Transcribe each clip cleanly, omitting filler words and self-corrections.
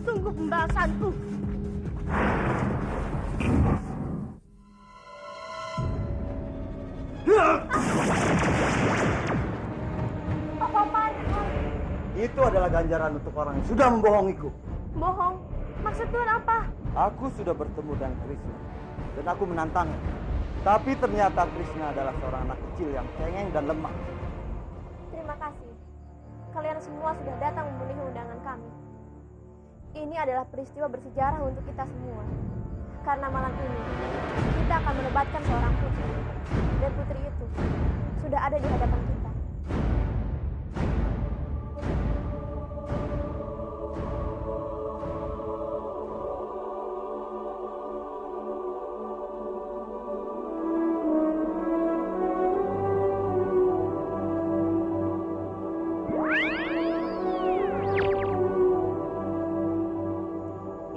Tunggu pembahasanku. Apa-apaan? Itu adalah ganjaran untuk orang yang sudah membohongiku. Bohong? Maksud Tuhan apa? Aku sudah bertemu dengan Krishna dan aku menantangnya. Tapi ternyata Krishna adalah seorang anak kecil yang cengeng dan lemah. Terima kasih. Kalian semua sudah datang memenuhi undangan kami. Ini adalah peristiwa bersejarah untuk kita semua. Karena malam ini, kita akan menobatkan seorang putri. Dan putri itu sudah ada di hadapan kita.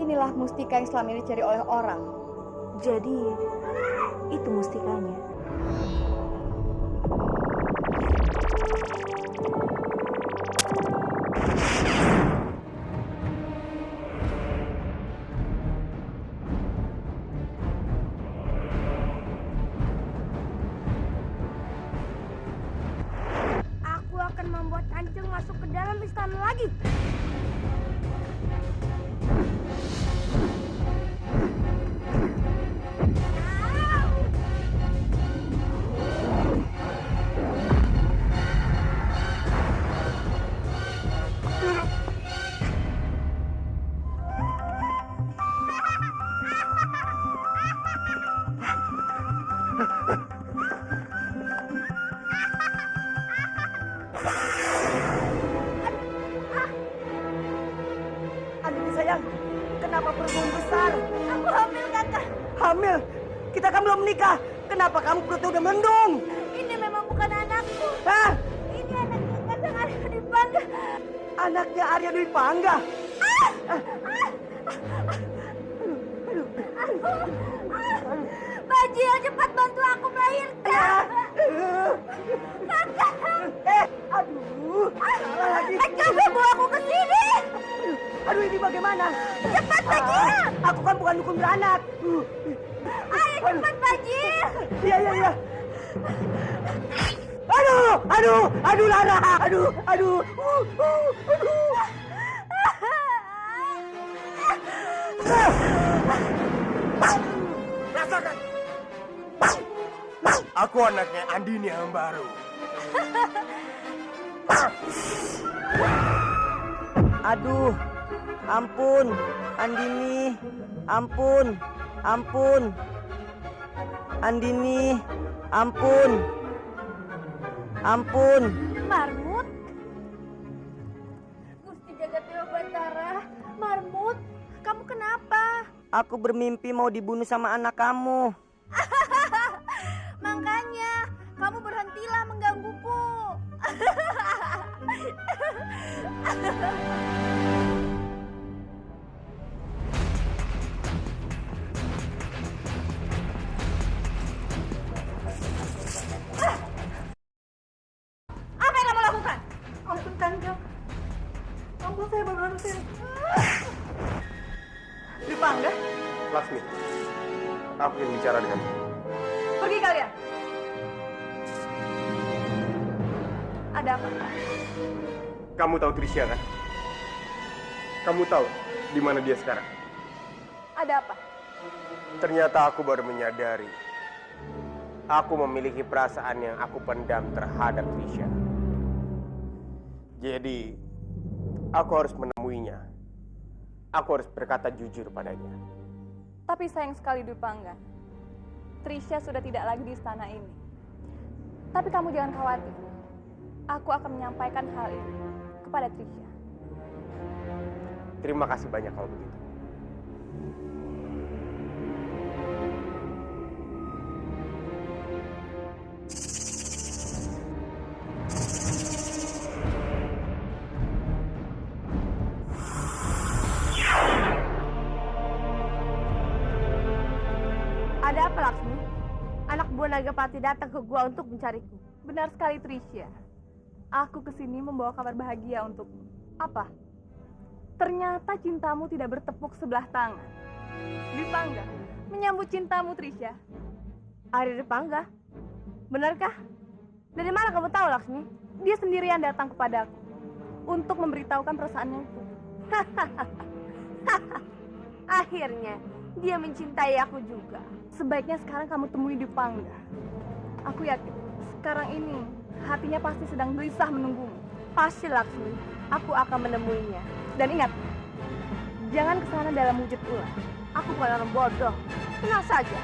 Inilah mustika yang selama ini dicari oleh orang. Jadi, itu mustikanya. Aku akan membuat Kanjeng masuk ke dalam istana lagi. Andini sayang, kenapa perutmu besar? Aku hamil, Kakak. Hamil? Kita kan belum menikah. Kenapa kamu perutnya udah mendung? Ini memang bukan anakku. Hah? Ini anaknya Kakak Arya Dwi Pangga. Anaknya Arya Dwi Pangga? Bajil, cepat bantu aku melahirkan. Kakak. Aduh, salah lagi. Kamu bawa aku ke sini. Aduh, ini bagaimana? Cepat, Bajil. Aku kan bukan dukun beranak. Ayo, cepat, Bajil. Iya. Aduh, Lara. Aduh. Rasakan. Aku anaknya Andini yang baru. Aduh, ampun, Andini, ampun, Andini, ampun. Marmut. Gusti Jagat Dewa Batara. Marmut, kamu kenapa? Aku bermimpi mau dibunuh sama anak kamu. Makanya, kamu berhentilah menggangguku. Apa yang kamu lakukan? Ampun, Kanjeng. Ampun, saya benar saya. Dwi Pangga, Laksmi, aku ingin bicara denganmu. pergi kalian. Ada apa? Kamu tahu Trisha kan? Kamu tahu di mana dia sekarang? Ada apa? Ternyata aku baru menyadari aku memiliki perasaan yang aku pendam terhadap Trisha. Jadi, aku harus menemuinya. Aku harus berkata jujur padanya. Tapi sayang sekali Dwi Pangga, Trisha sudah tidak lagi di istana ini. Tapi kamu jangan khawatir, aku akan menyampaikan hal ini kepada Trisha. Terima kasih banyak kalau begitu. Nagapati datang ke gua untuk mencariku. Benar sekali, Trisha. Aku kesini membawa kabar bahagia untukmu. Apa? Ternyata cintamu tidak bertepuk sebelah tangan. Dwi Pangga menyambut cintamu, Trisha. Ari Dipangga? Benarkah? Dari mana kamu tahu, Laksmi? Dia sendirian datang kepadaku untuk memberitahukan perasaannya itu. Akhirnya dia mencintai aku juga. Sebaiknya sekarang kamu temui Dwi Pangga. Aku yakin sekarang ini hatinya pasti sedang gelisah menunggumu. Pasti, Laksmi. Aku akan menemuinya. Dan ingat, jangan kesana dalam wujud ular. Aku bukan orang bodoh. Tenang saja.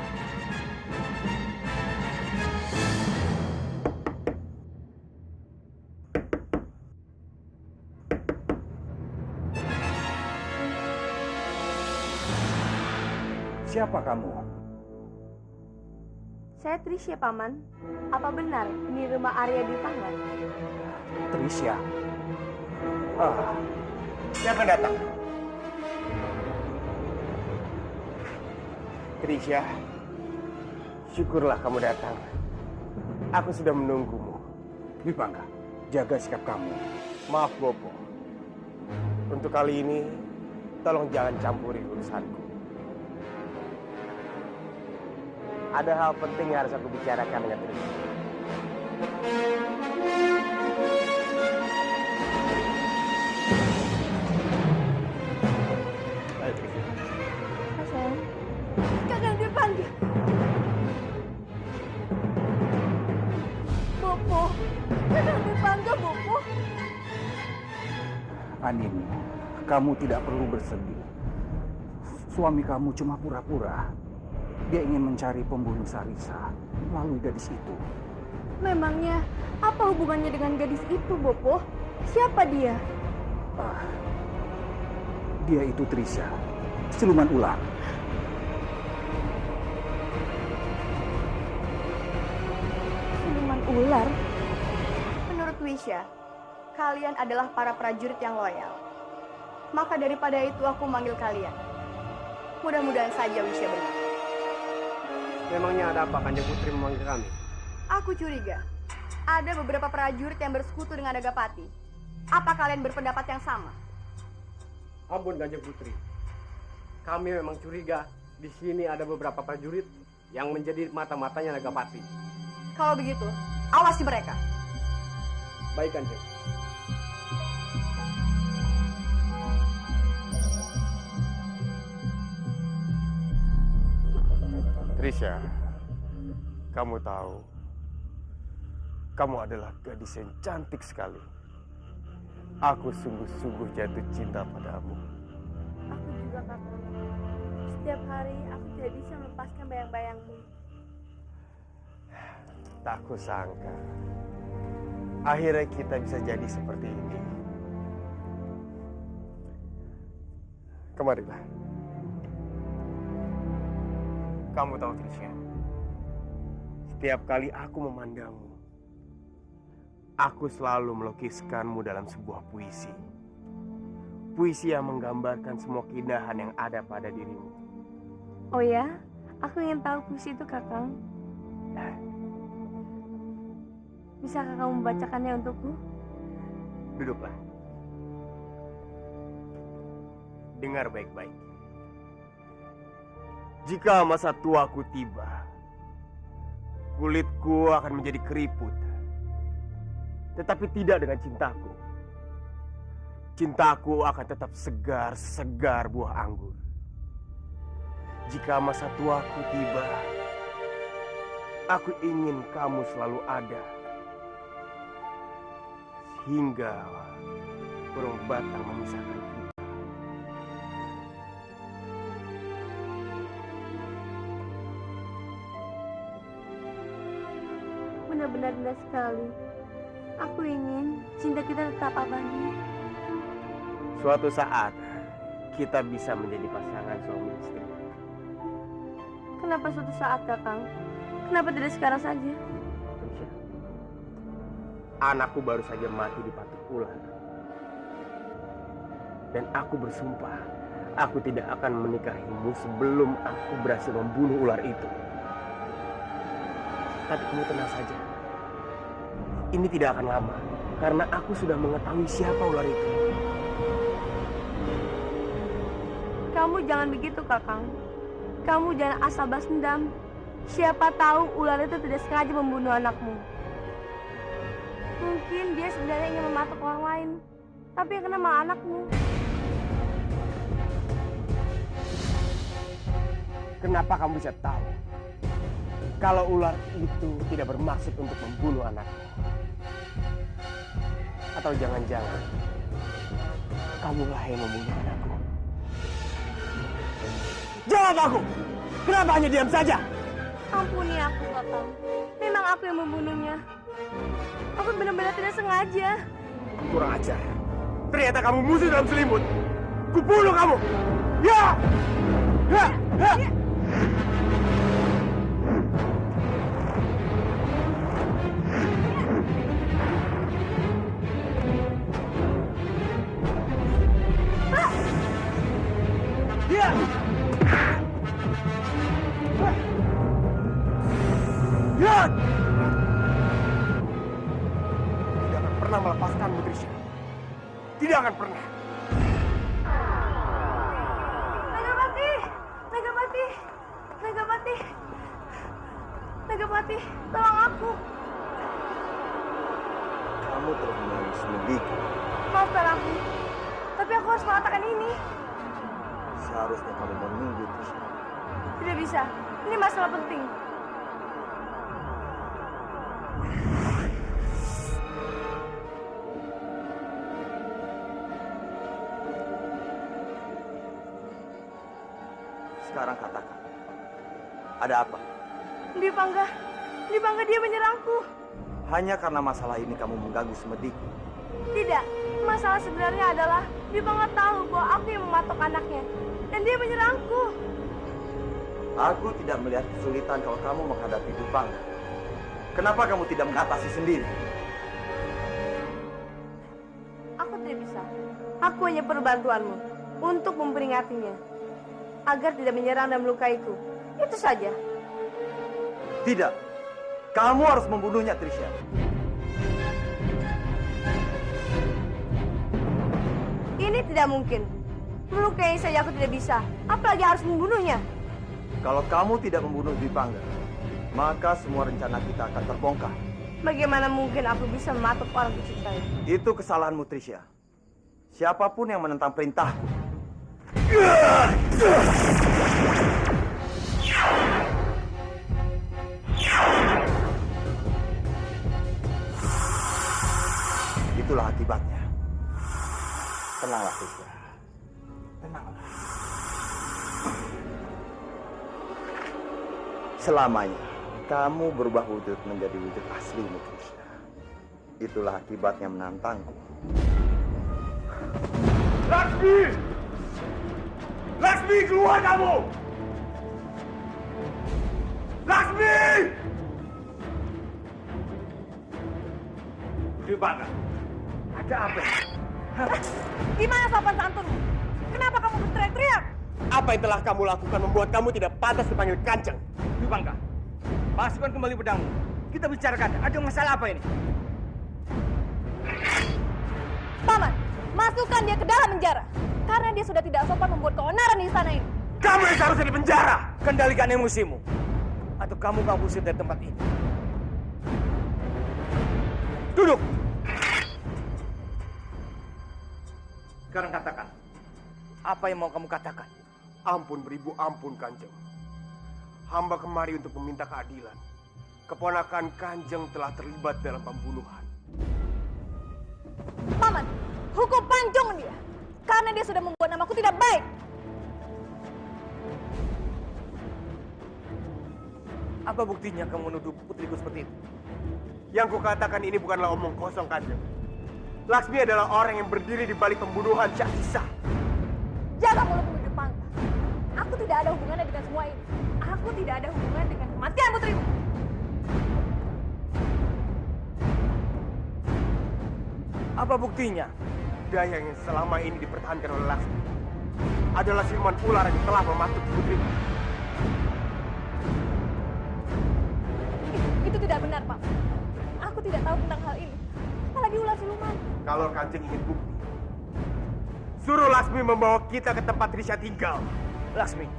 Siapa kamu? Saya Trisha, Paman. Apa benar ini rumah Arya Dipangga? Trisha. Siapa yang datang? Trisha, syukurlah kamu datang. Aku sudah menunggumu. Dwi Pangga, jaga sikap kamu. Maaf, Bopo. Untuk kali ini, tolong jangan campuri urusanku. Ada hal penting yang harus aku bicarakan dengan Trisha. Ayo, Trisha. Sayang. Kakak Dipangga. Bopo. Kakak Dipangga, Bopo. Anini, kamu tidak perlu bersedih. Suami kamu cuma pura-pura. Dia ingin mencari pembunuh Sarisa melalui gadis itu. Memangnya apa hubungannya dengan gadis itu, Bopo? Siapa dia? Dia itu Trisha, siluman ular. Siluman ular? Menurut Wisya, kalian adalah para prajurit yang loyal. Maka daripada itu aku manggil kalian. Mudah-mudahan saja Wisya benar. Memangnya ada apa Kanjeng Putri memanggil kami? Aku curiga ada beberapa prajurit yang bersekutu dengan Nagapati. Apa kalian berpendapat yang sama? Ampun Kanjeng Putri. Kami memang curiga di sini ada beberapa prajurit yang menjadi mata-matanya Nagapati. Kalau begitu, awasi mereka. Baik Kanjeng. Trisha, kamu tahu, kamu adalah gadis yang cantik sekali. Aku sungguh-sungguh jatuh cinta padamu. Aku juga, Kakak. Setiap hari aku tidak bisa melepaskan bayang-bayangmu. Tak kusangka, akhirnya kita bisa jadi seperti ini. Kemarilah. Kamu tahu Trisha, setiap kali aku memandangmu, aku selalu melukiskanmu dalam sebuah puisi. Puisi yang menggambarkan semua keindahan yang ada pada dirimu. Oh ya? Aku ingin tahu puisi itu, Kakang. Bisakah kamu membacakannya untukku? Duduklah. Dengar baik-baik. Jika masa tuaku tiba, kulitku akan menjadi keriput. Tetapi tidak dengan cintaku. Cintaku akan tetap segar buah anggur. Jika masa tuaku tiba, aku ingin kamu selalu ada. Hingga kurung batang memisahkan kita. Benar-benar indah sekali. Aku ingin cinta kita tetap abadi. Suatu saat kita bisa menjadi pasangan suami istri. Kenapa suatu saat, Kakang? Kenapa tidak sekarang saja? Trisha, anakku baru saja mati dipatuk ular. Dan aku bersumpah, aku tidak akan menikahimu sebelum aku berhasil membunuh ular itu. Tapi kamu tenang saja. Ini tidak akan lama, karena aku sudah mengetahui siapa ular itu. Kamu jangan begitu, Kakang. Kamu jangan asal balas dendam. Siapa tahu ular itu tidak sengaja membunuh anakmu. Mungkin dia sebenarnya ingin mematuk orang lain, tapi yang kena malah anakmu. Kenapa kamu bisa tahu kalau ular itu tidak bermaksud untuk membunuh anakmu? Atau jangan-jangan kamulah yang membunuh anakku? Jawab aku! Kenapa hanya diam saja? Ampuni aku, Kakang. Memang aku yang membunuhnya. Aku benar-benar tidak sengaja. Kurang ajar. Ternyata kamu musuh dalam selimut. Kubunuh kamu! Ya! Ya! Ya! Ya! Ya! Tidak akan pernah melepaskanmu, Trisha. Tidak akan pernah. Nagapati! Nagapati! Nagapati! Nagapati, tolong aku. Kamu telah menangis Semediku. Maafkan aku. Tapi aku harus mengatakan ini. Seharusnya kamu menunggu Trisha. Tidak bisa. Ini masalah penting. Sekarang katakan, ada apa? Dipangga dia menyerangku. Hanya karena masalah ini kamu mengganggu Semediku. Tidak, masalah sebenarnya adalah Dipangga tahu bahwa aku yang mematok anaknya. Dan dia menyerangku. Aku tidak melihat kesulitan kalau kamu menghadapi Dipangga. Kenapa kamu tidak mengatasi sendiri? Aku tidak bisa. Aku hanya perlu bantuanmu untuk memperingatinya agar tidak menyerang dan melukaiku. Itu saja. Tidak. Kamu harus membunuhnya, Trisha. Ini tidak mungkin. Melukai saja aku tidak bisa. Apalagi harus membunuhnya. Kalau kamu tidak membunuh Dipangga, maka semua rencana kita akan terbongkar. Bagaimana mungkin aku bisa mematuk orang kucintai? Itu kesalahanmu, Trisha. Siapapun yang menentang perintahku, itulah akibatnya. Tenanglah, Trisha. Tenanglah. Selamanya kamu berubah wujud menjadi wujud aslimu, Trisha. Itulah akibatnya menantangku. Laksmi! Laksmi, keluar kamu! Laksmi! Dipangga, ada apa? Gimana sopan santunmu? Kenapa kamu berteriak-teriak? Apa yang telah kamu lakukan membuat kamu tidak pantas dipanggil Kanjeng? Dipangga, masukkan kembali pedangmu. Kita bicarakan, ada masalah apa ini? Paman, masukkan dia ke dalam penjara. Karena dia sudah tidak sopan membuat keonaran di istana ini. Kamu yang seharusnya di penjara! Kendalikan emosimu. Atau kamu usir dari tempat ini. Duduk! Sekarang katakan, apa yang mau kamu katakan? Ampun beribu ampun, Kanjeng. Hamba kemari untuk meminta keadilan. Keponakan Kanjeng telah terlibat dalam pembunuhan. Paman, hukum Panjong dia. Karena dia sudah membuat namaku tidak baik. Apa buktinya kamu menuduh putriku seperti itu? Yang kukatakan ini bukanlah omong kosong, Kanjeng. Laksmi adalah orang yang berdiri di balik pembunuhan Syah Isa. Jaga mulutmu, Dipangga. Aku tidak ada hubungannya dengan semua ini. Aku tidak ada hubungannya dengan kematian putriku. Apa buktinya? Daya yang selama ini dipertahankan oleh Laksmi adalah siluman ular yang telah mematuk putriku. Itu tidak benar, Pak. Aku tidak tahu tentang hal ini. Apalagi ular siluman. Kalau Kanjeng ingin bukti, suruh Lasmi membawa kita ke tempat Trisha tinggal. Laksmi,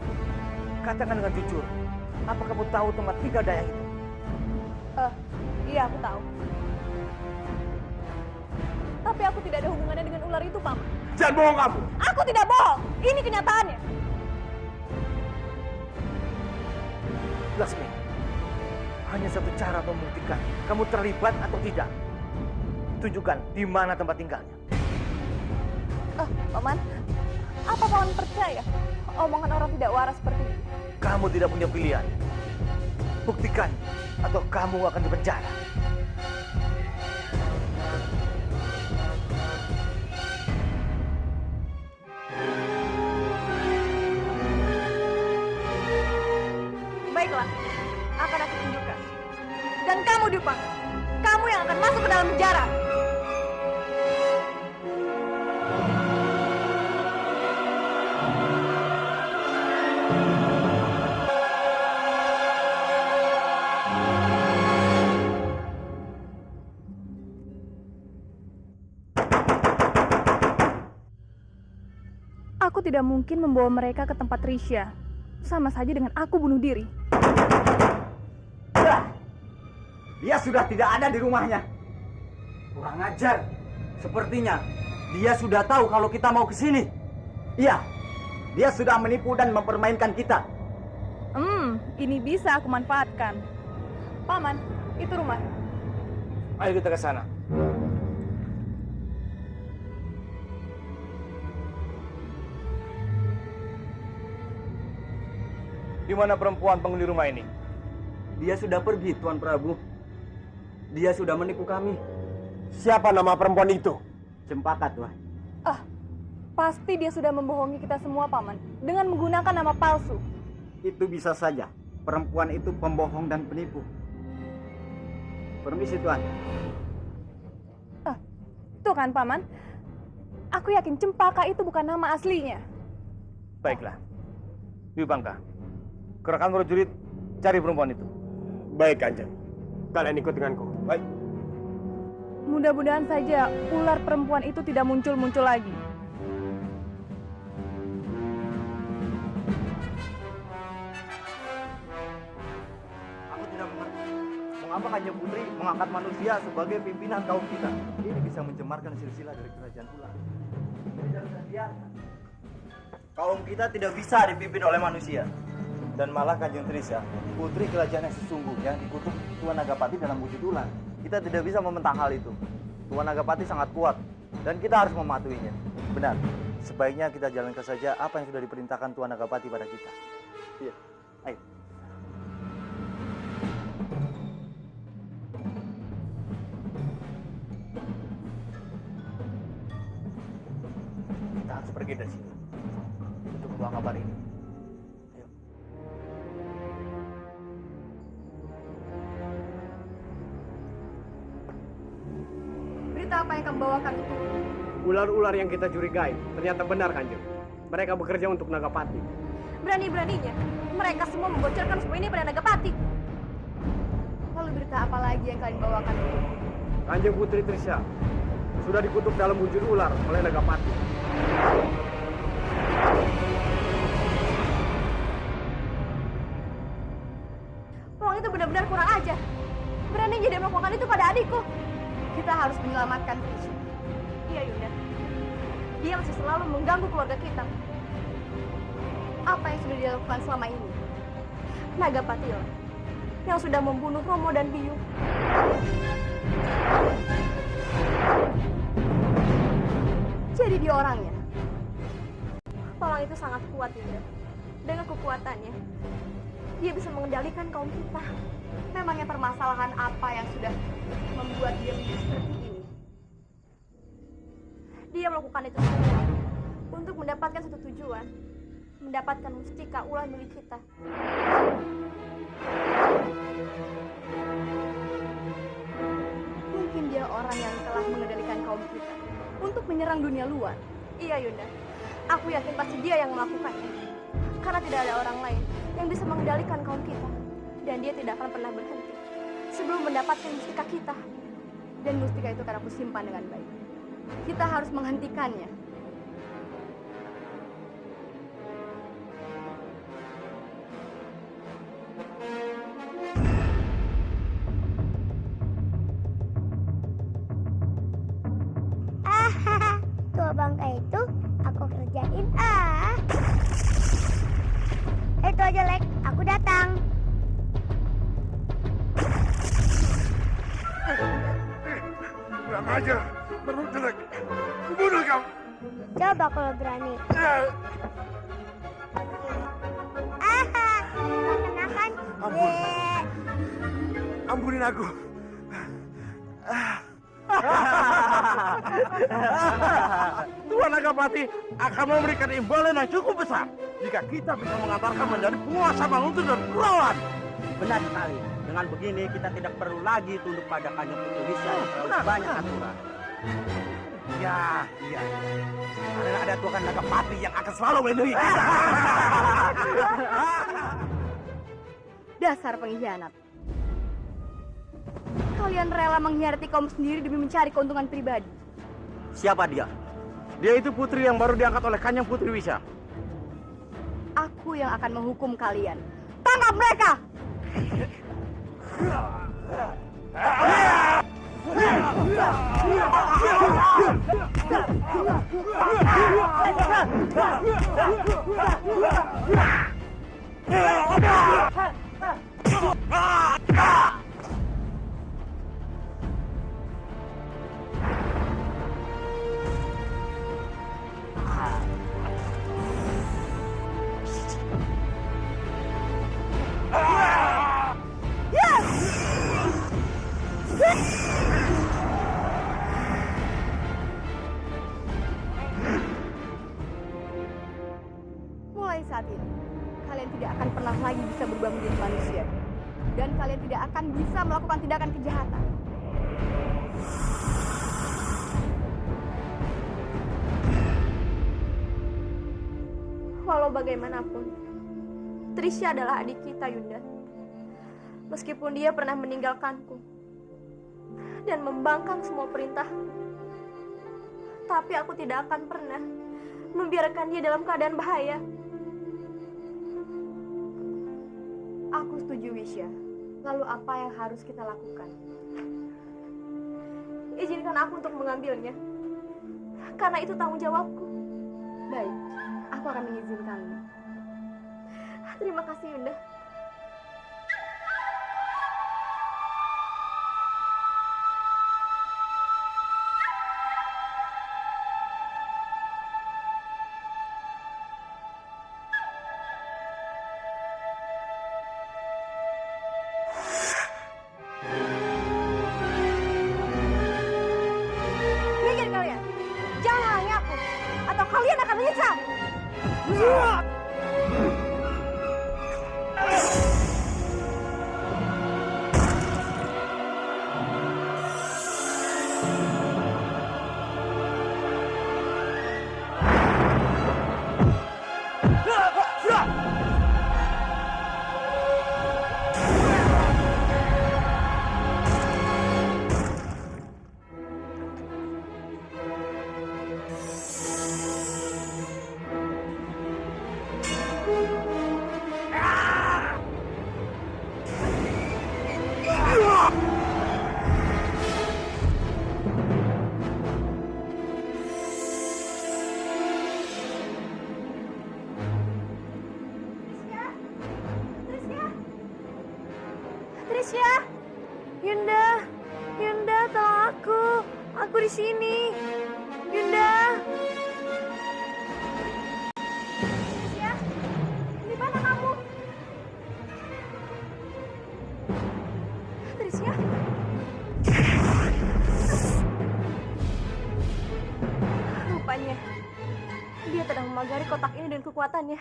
katakan dengan jujur, apa kamu tahu tempat tinggal Dayang itu? Iya, aku tahu. Tapi aku tidak ada hubungannya dengan ular itu, Paman. Jangan bohong kamu. Aku tidak bohong. Ini kenyataannya. Laksmi, hanya satu cara membuktikan kamu terlibat atau tidak. Tunjukkan di mana tempat tinggalnya. Paman, apa Paman percaya omongan orang tidak waras seperti ini? Kamu tidak punya pilihan. Buktikan atau kamu akan dipenjara. Baiklah, akan aku tunjukkan. Dan kamu Dupang, kamu yang akan masuk ke dalam penjara. Aku tidak mungkin membawa mereka ke tempat Trisha. Sama saja dengan aku bunuh diri. Dia sudah tidak ada di rumahnya. Kurang ajar. Sepertinya dia sudah tahu kalau kita mau ke sini. Iya, dia sudah menipu dan mempermainkan kita. Ini bisa aku manfaatkan. Paman, itu rumah. Ayo kita ke sana. Di mana perempuan penghuni rumah ini? Dia sudah pergi, Tuan Prabu. Dia sudah menipu kami. Siapa nama perempuan itu? Cempaka, Tuan. Pasti dia sudah membohongi kita semua, Paman. Dengan menggunakan nama palsu. Itu bisa saja. Perempuan itu pembohong dan penipu. Permisi, Tuan. Tuh kan, Paman. Aku yakin Cempaka itu bukan nama aslinya. Baiklah. Dwi Bangka, kerahkan prajurit cari perempuan itu. Baik, Kanjeng. Kalian ikut denganku. Baik. Mudah-mudahan saja ular perempuan itu tidak muncul-muncul lagi. Aku tidak mengerti. Mengapa Kanjeng Putri mengangkat manusia sebagai pimpinan kaum kita? Ini bisa mencemarkan silsilah dari kerajaan ular. Tidak bisa dibiarkan. Kaum kita tidak bisa dipimpin oleh manusia. Dan malah Kanjeng Trisha, putri kerajaan yang sesungguhnya dikutuk Tuan Nagapati dalam wujud ular. Kita tidak bisa membentang hal itu. Tuan Nagapati sangat kuat dan kita harus mematuhinya. Benar, sebaiknya kita jalankan saja apa yang sudah diperintahkan Tuan Nagapati pada kita. Iya, ayo. Kita harus pergi dari sini untuk membawa kabar ini. Ayo. Berita apa yang kamu bawakan itu? Ular-ular yang kita curigai ternyata benar, Kanjeng. Mereka bekerja untuk Nagapati. Berani-beraninya mereka semua membocorkan semua ini pada Nagapati. Lalu berita apa lagi yang kalian bawakan itu? Kanjeng Putri Trisha sudah dikutuk dalam wujud ular oleh Nagapati. Orang itu benar-benar kurang ajar. Beraninya dia melakukan itu pada adikku. Kita harus menyelamatkan Trisha. Iya, Yunda. Dia masih selalu mengganggu keluarga kita. Apa yang sudah dia lakukan selama ini? Nagapati lah yang sudah membunuh Romo dan Biyu. Jadi dia orangnya. Orang itu sangat kuat, Yunda. Dengan kekuatannya, dia bisa mengendalikan kaum kita. Memangnya permasalahan apa yang sudah membuat dia menjadi seperti ini? Dia melakukan itu semua untuk mendapatkan satu tujuan, mendapatkan mustika ular milik kita. Mungkin dia orang yang telah mengendalikan kaum kita untuk menyerang dunia luar. Iya, Yunda. Aku yakin pasti dia yang melakukannya. Karena tidak ada orang lain yang bisa mengendalikan kaum kita. Dan dia tidak akan pernah berhenti sebelum mendapatkan mustika kita. Dan mustika itu akan aku simpan dengan baik. Kita harus menghentikannya. Tua bangka itu aku kerjain Itu aja Lek, aku datang. Kurang ajar, baru jelek. Bunuh kau. Coba kalau berani. Kenakan. Ampun. Ampunin aku. Tuan Nagapati akan memberikan imbalan yang cukup besar jika kita bisa mengantarkan menjadi penguasa Manguntur dan Kurawan. Benar sekali. Dengan begini kita tidak perlu lagi tunduk pada Kanjeng Putri Wisya yang terlalu banyak aturan. Ya, iya. Karena ada Tuan Nagapati yang akan selalu melindungi kita. Dasar pengkhianat. Kalian rela mengkhianati kaum sendiri demi mencari keuntungan pribadi. Siapa dia? Dia itu putri yang baru diangkat oleh Kanjeng Putri Wisya. Aku yang akan menghukum kalian. Tangkap mereka! Mulai saat ini, kalian tidak akan pernah lagi bisa berubah menjadi manusia. Dan kalian tidak akan bisa melakukan tindakan kejahatan. Walau bagaimanapun, Trisya adalah adik kita, Yunda. Meskipun dia pernah meninggalkanku dan membangkang semua perintahku, tapi aku tidak akan pernah membiarkan dia dalam keadaan bahaya. Aku setuju, Wisya. Lalu apa yang harus kita lakukan? Izinkan aku untuk mengambilnya, karena itu tanggung jawabku. Baik, aku akan mengizinkanmu. Terima kasih, Yunda. Minggir kalian! Jangan halangi aku, atau kalian akan menyesal! Trisya, Yunda, Yunda, tolong aku. Aku di sini, Yunda. Trisya, di mana kamu? Trisya. Rupanya dia sedang memagari kotak ini dengan kekuatannya.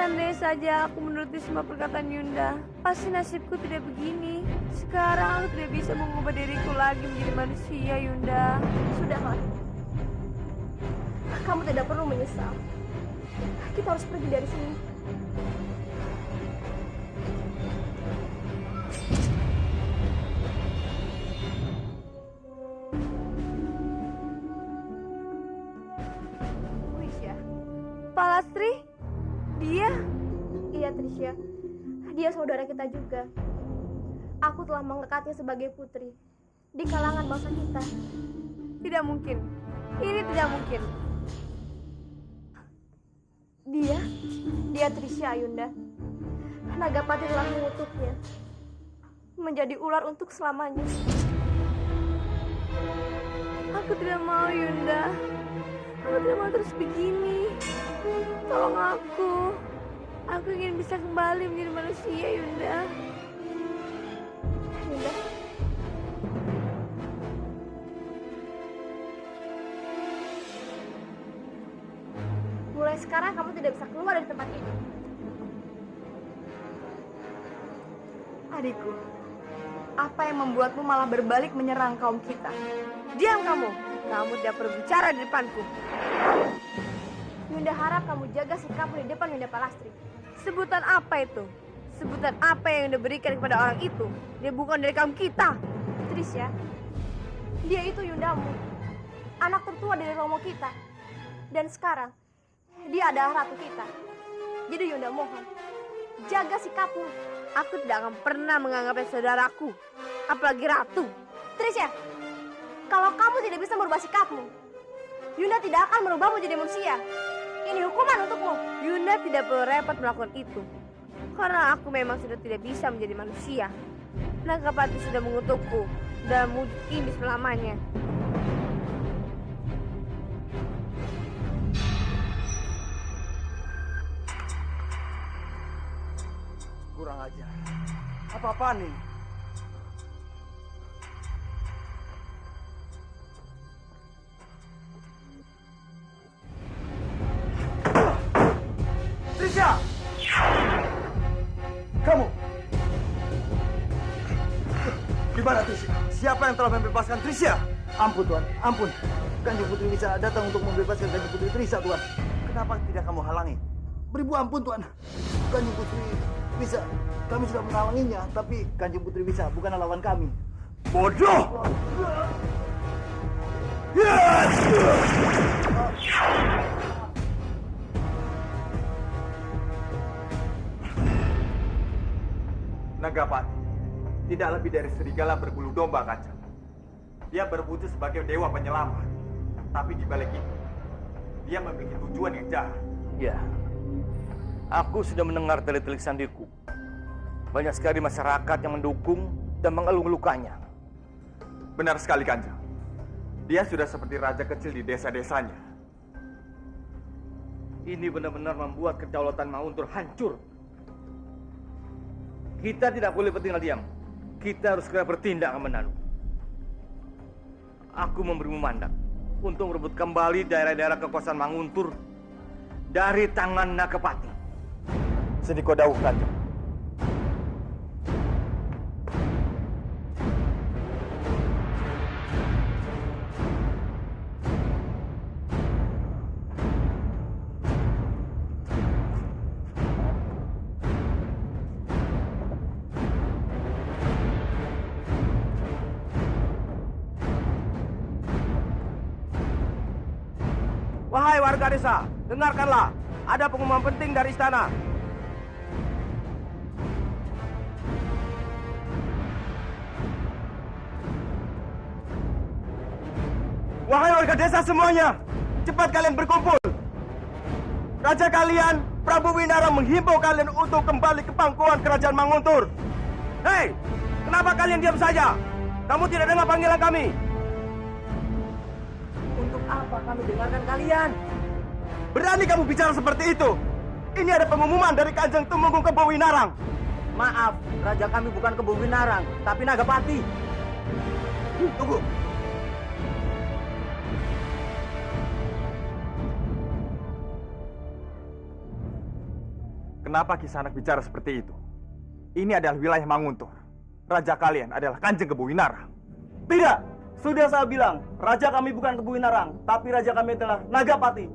Seandainya saja aku menuruti semua perkataan Yunda, pasti nasibku tidak begini. Sekarang aku tidak bisa mengubah diriku lagi menjadi manusia, Yunda. Sudahlah. Kamu tidak perlu menyesal. Kita harus pergi dari sini. Trisha. Pak Lastri? Dia? Iya, Trisha. Dia saudara kita juga. Aku telah mengangkatnya sebagai putri di kalangan bangsa kita. Tidak mungkin. Ini tidak mungkin. Dia Trisha, Yunda. Nagapati telah mengutuknya menjadi ular untuk selamanya. Aku tidak mau, Yunda. Aku tidak mau terus begini. Tolong aku. Aku ingin bisa kembali menjadi manusia, Yunda. Yunda. Mulai sekarang kamu tidak bisa keluar dari tempat ini. Adikku, apa yang membuatmu malah berbalik menyerang kaum kita? Diam kamu! Kamu tidak perlu bicara di depanku. Yunda harap kamu jaga sikapmu di depan Yunda Palastri. Sebutan apa itu? Sebutan apa yang Yunda berikan kepada orang itu? Dia bukan dari kaum kita. Trisha, dia itu Yundamu, anak tertua dari Romo kita. Dan sekarang, dia adalah ratu kita. Jadi Yunda mohon, jaga sikapmu. Aku tidak akan pernah menganggapnya saudaraku, apalagi ratu. Trisha, kalau kamu tidak bisa merubah sikapmu, Yunda tidak akan merubahmu jadi manusia. Ini hukuman untukmu. Yunda tidak perlu repot melakukan itu, karena aku memang sudah tidak bisa menjadi manusia. Nagapati sudah mengutukku dalam wujud ini selamanya. Kurang ajar. Apa-apaan ini? Trisha! Kamu! Gimana Trisha? Siapa yang telah membebaskan Trisha? Ampun Tuan, ampun. Kanjeng Putri bisa datang untuk membebaskan Kanjeng Putri Trisha, Tuan. Kenapa tidak kamu halangi? Beribu ampun Tuan. Kanjeng Putri bisa, kami sudah menghalanginya, tapi Kanjeng Putri bisa bukanlah lawan kami. Bodoh! Yes! Nagapati tidak lebih dari serigala berbulu domba, Kanjeng. Dia berwujud sebagai dewa penyelamat, tapi di balik itu dia memiliki tujuan yang jahat. Ya, aku sudah mendengar telik-telik sandiku. Banyak sekali masyarakat yang mendukung dan mengeluh-elukannya. Benar sekali, Kanjeng. Dia sudah seperti raja kecil di desa-desanya. Ini benar-benar membuat kedaulatan Mauntur hancur. Kita tidak boleh bertinggal diam. Kita harus segera bertindak, Kamandanu. Aku memberimu mandat untuk merebut kembali daerah-daerah kekuasaan Manguntur dari tangan Nagapati. Sediko dawuh, Kanjeng. Wahai warga desa, dengarkanlah. Ada pengumuman penting dari istana. Wahai warga desa semuanya, cepat kalian berkumpul. Raja kalian, Prabu Winara menghimbau kalian untuk kembali ke pangkuan kerajaan Manguntur. Hei, kenapa kalian diam saja? Kamu tidak dengar panggilan kami? Untuk apa kami dengarkan kalian? Berani kamu bicara seperti itu? Ini ada pengumuman dari Kanjeng Tumenggung Kebo Winarang. Maaf, raja kami bukan Kebo Winarang, tapi Nagapati. Tunggu. Kenapa Kisanak bicara seperti itu? Ini adalah wilayah Manguntur. Raja kalian adalah Kanjeng Kebuwinarang. Tidak, sudah saya bilang, raja kami bukan Kebuwinarang, tapi raja kami adalah Nagapati.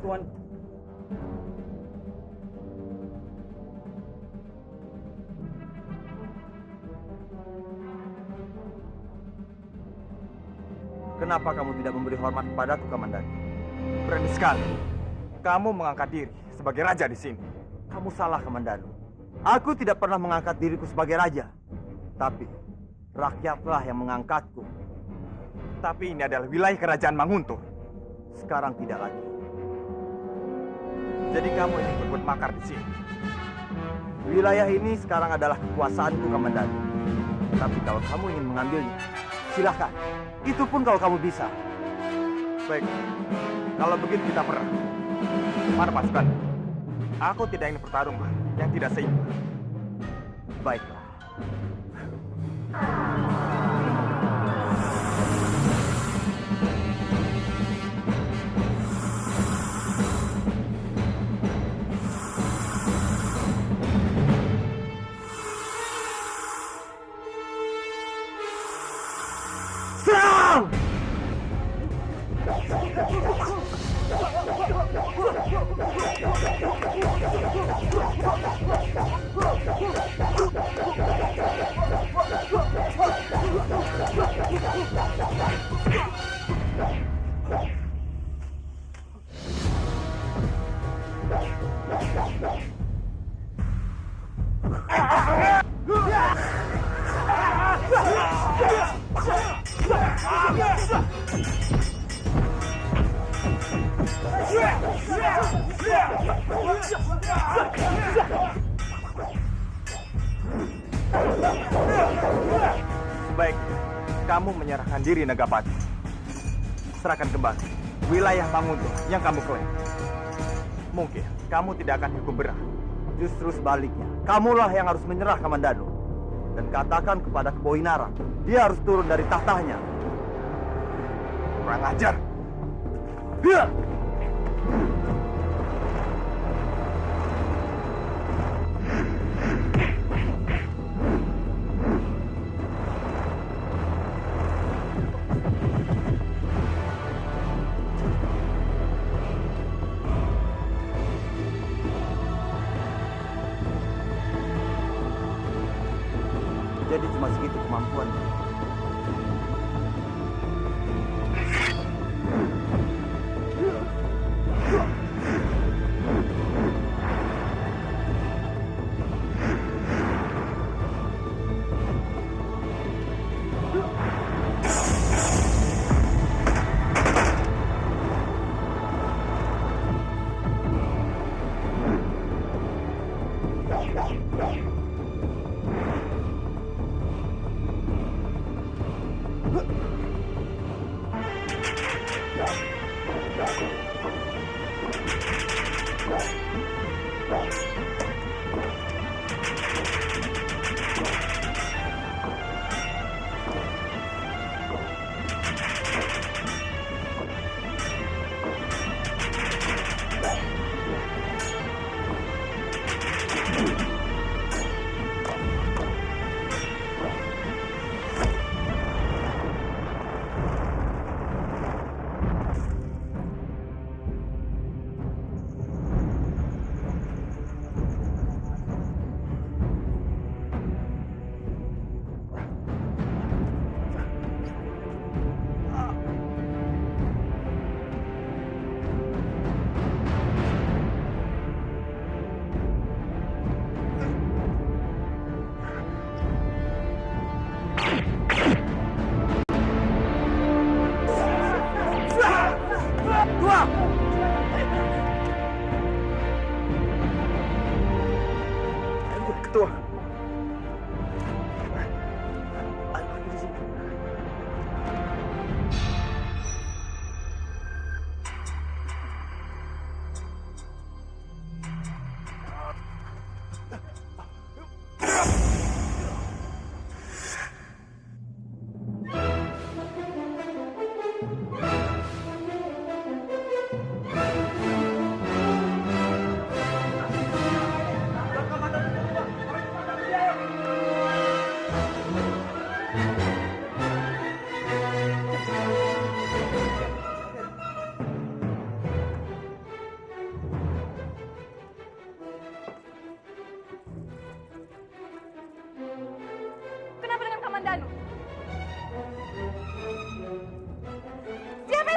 Tuan. Kenapa kamu tidak memberi hormat kepadaku, Kamandanu? Berani sekali. Kamu mengangkat diri sebagai raja di sini. Kamu salah, Kamandanu. Aku tidak pernah mengangkat diriku sebagai raja. Tapi rakyatlah yang mengangkatku. Tapi ini adalah wilayah kerajaan Manguntur. Sekarang tidak lagi. Jadi kamu ingin berbuat makar di sini. Wilayah ini sekarang adalah kekuasaanku, Kamandanu. Tapi kalau kamu ingin mengambilnya, silahkan. Itu pun kalau kamu bisa. Baik, kalau begitu kita perang. Mana pasukan? Aku tidak ingin pertarungan yang tidak seimbang. Baiklah. Serang! Sebaiknya kamu menyerahkan diri, Nagapati. Serahkan kembali wilayah Manguntur yang kamu klaim. Mungkin kamu tidak akan dihukum berat. Justru sebaliknya, kamulah yang harus menyerah, Kamandanu. Dan katakan kepada Kebuwinarang, dia harus turun dari tahtanya. Kurang ajar. Dia! Jadi cuma segitu kemampuannya.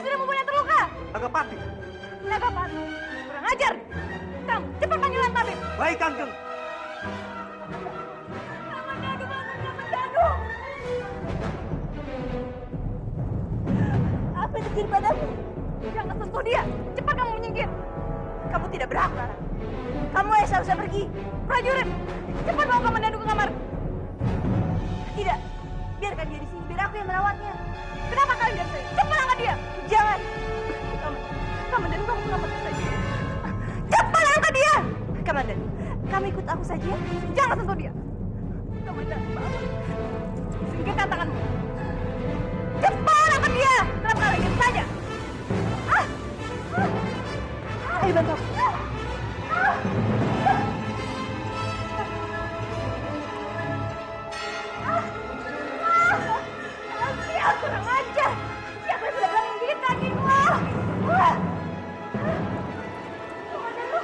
sudah mempunyai terluka. Nagapati. Nagapati, kurang ajar. Kamu cepat panggilan tabib. Baik, Kanjeng. Kamandanu, bangun Kamandanu. Apa yang terjadi padamu? Jangan sentuh dia. Cepat kamu menyingkir. Kamu tidak berhak, Lara. Kamu yang seharusnya pergi. Prajurit, cepat bawa Kamandanu ke kamar. Tidak, biarkan dia di sini. Biar aku yang merawatnya. Kenapa kalian diam saja? Cepat angkat dia. Jangan. Kamandanu, kamu kenapa saja? Cepat angkat dia. Kamandanu, kamu ikut aku saja. Jangan sentuh dia. Kamandanu, bangun. Singkirkan tanganmu. Cepat angkat dia. Kenapa kalian diam saja? Ayo bantu aku. Siap, kurang ajar. Siapa yang sudah berani menggigit kakiku? Kamandanu.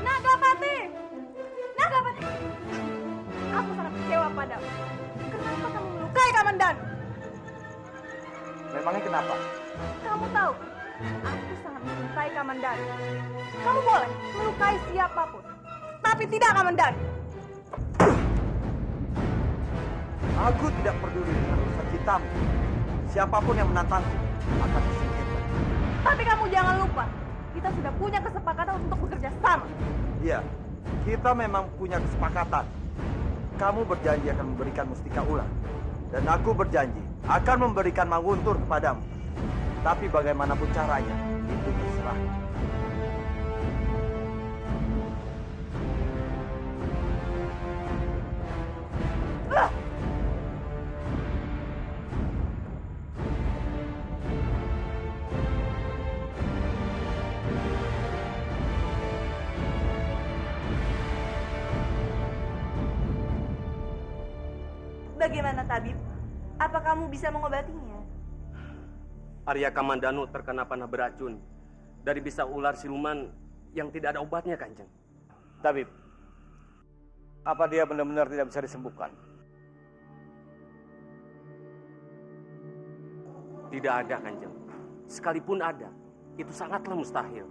Nagapati. Nagapati. Aku sangat kecewa padamu. Kenapa kamu melukai Kamandanu? Memangnya kenapa? Kamu tahu, aku sangat mencintai Kamandanu. Kamu boleh melukai siapapun, tapi tidak Kamandanu. Aku tidak peduli dengan urusan cintamu. Siapapun yang menantangku akan disingkirkan. Tapi kamu jangan lupa, kita sudah punya kesepakatan untuk bekerja sama. Iya, kita memang punya kesepakatan. Kamu berjanji akan memberikan mustika ular. Dan aku berjanji akan memberikan Manguntur kepadamu. Tapi bagaimanapun caranya, itu terserah. Bagaimana, tabib? Apa kamu bisa mengobatinya? Arya Kamandanu terkena panah beracun dari bisa ular siluman yang tidak ada obatnya, Kanjeng. Tabib, apa dia benar-benar tidak bisa disembuhkan? Tidak ada, Kanjeng. Sekalipun ada, itu sangatlah mustahil.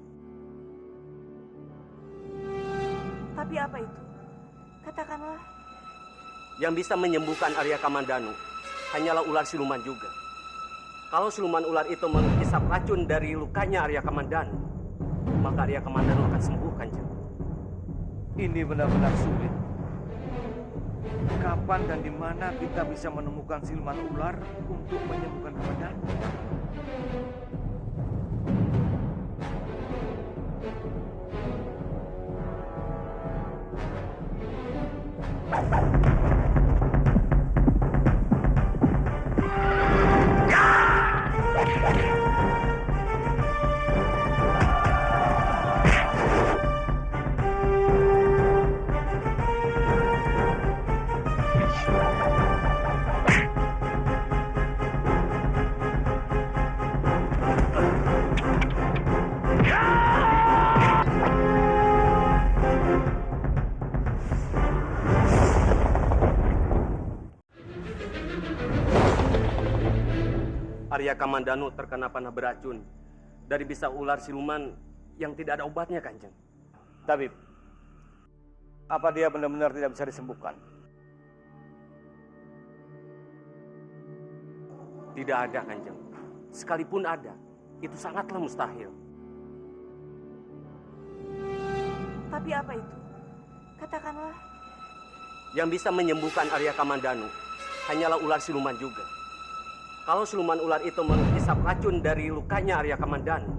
Tapi apa itu? Katakanlah. Yang bisa menyembuhkan Arya Kamandanu hanyalah ular siluman juga. Kalau siluman ular itu menghisap racun dari lukanya Arya Kamandanu, maka Arya Kamandanu akan sembuh, Kanjeng. Ini benar-benar sulit. Kapan dan di mana kita bisa menemukan siluman ular untuk menyembuhkan Kamandanu? Arya Kamandanu terkena panah beracun dari bisa ular siluman yang tidak ada obatnya, Kanjeng. Tabib, apa dia benar-benar tidak bisa disembuhkan? Tidak ada, Kanjeng. Sekalipun ada, itu sangatlah mustahil. Tapi apa itu? Katakanlah. Yang bisa menyembuhkan Arya Kamandanu hanyalah ular siluman juga. Kalau siluman ular itu menghisap racun dari lukanya Arya Kamandanu,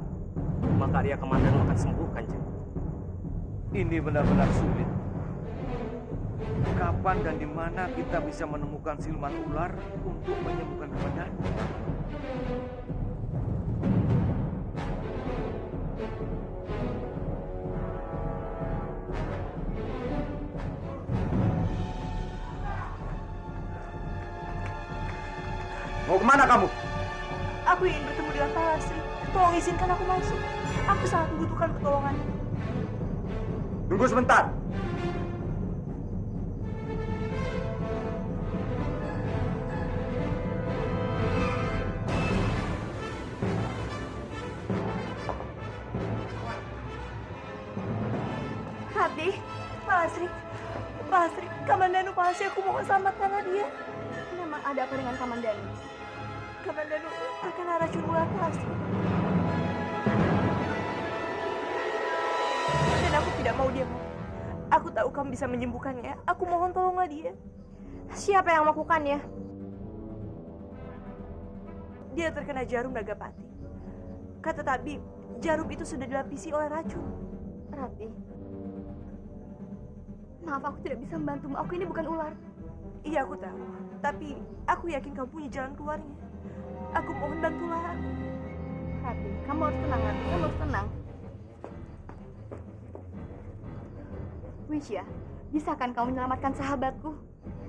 maka Arya Kamandanu akan sembuh, Kanjeng. Ini benar-benar sulit. Kapan dan di mana kita bisa menemukan siluman ular untuk menyembuhkan Kamandanu? Mau kemana kamu? Aku ingin bertemu dengan Pak Lasri. Tolong izinkan aku masuk. Aku sangat membutuhkan pertolonganmu. Tunggu sebentar. Kamandanu Palsi, aku mohon selamatkanlah dia. Memang ada apa dengan Kamandanu? Kamandanu terkena racun ular Palsi. Dan aku tidak mau dia mati. Aku tahu kamu bisa menyembuhkannya. Aku mohon tolonglah dia. Siapa yang melakukannya? Dia terkena jarum Nagapati. Kata tabib, jarum itu sudah dilapisi oleh racun. Rati, maaf aku tidak bisa membantumu. Aku ini bukan ular. Iya, aku tahu. Tapi aku yakin kamu punya jalan keluarnya. Aku mohon bantulah aku. Rati, kamu harus tenang, Rati. Kamu harus tenang. Wisya, bisakah kamu menyelamatkan sahabatku?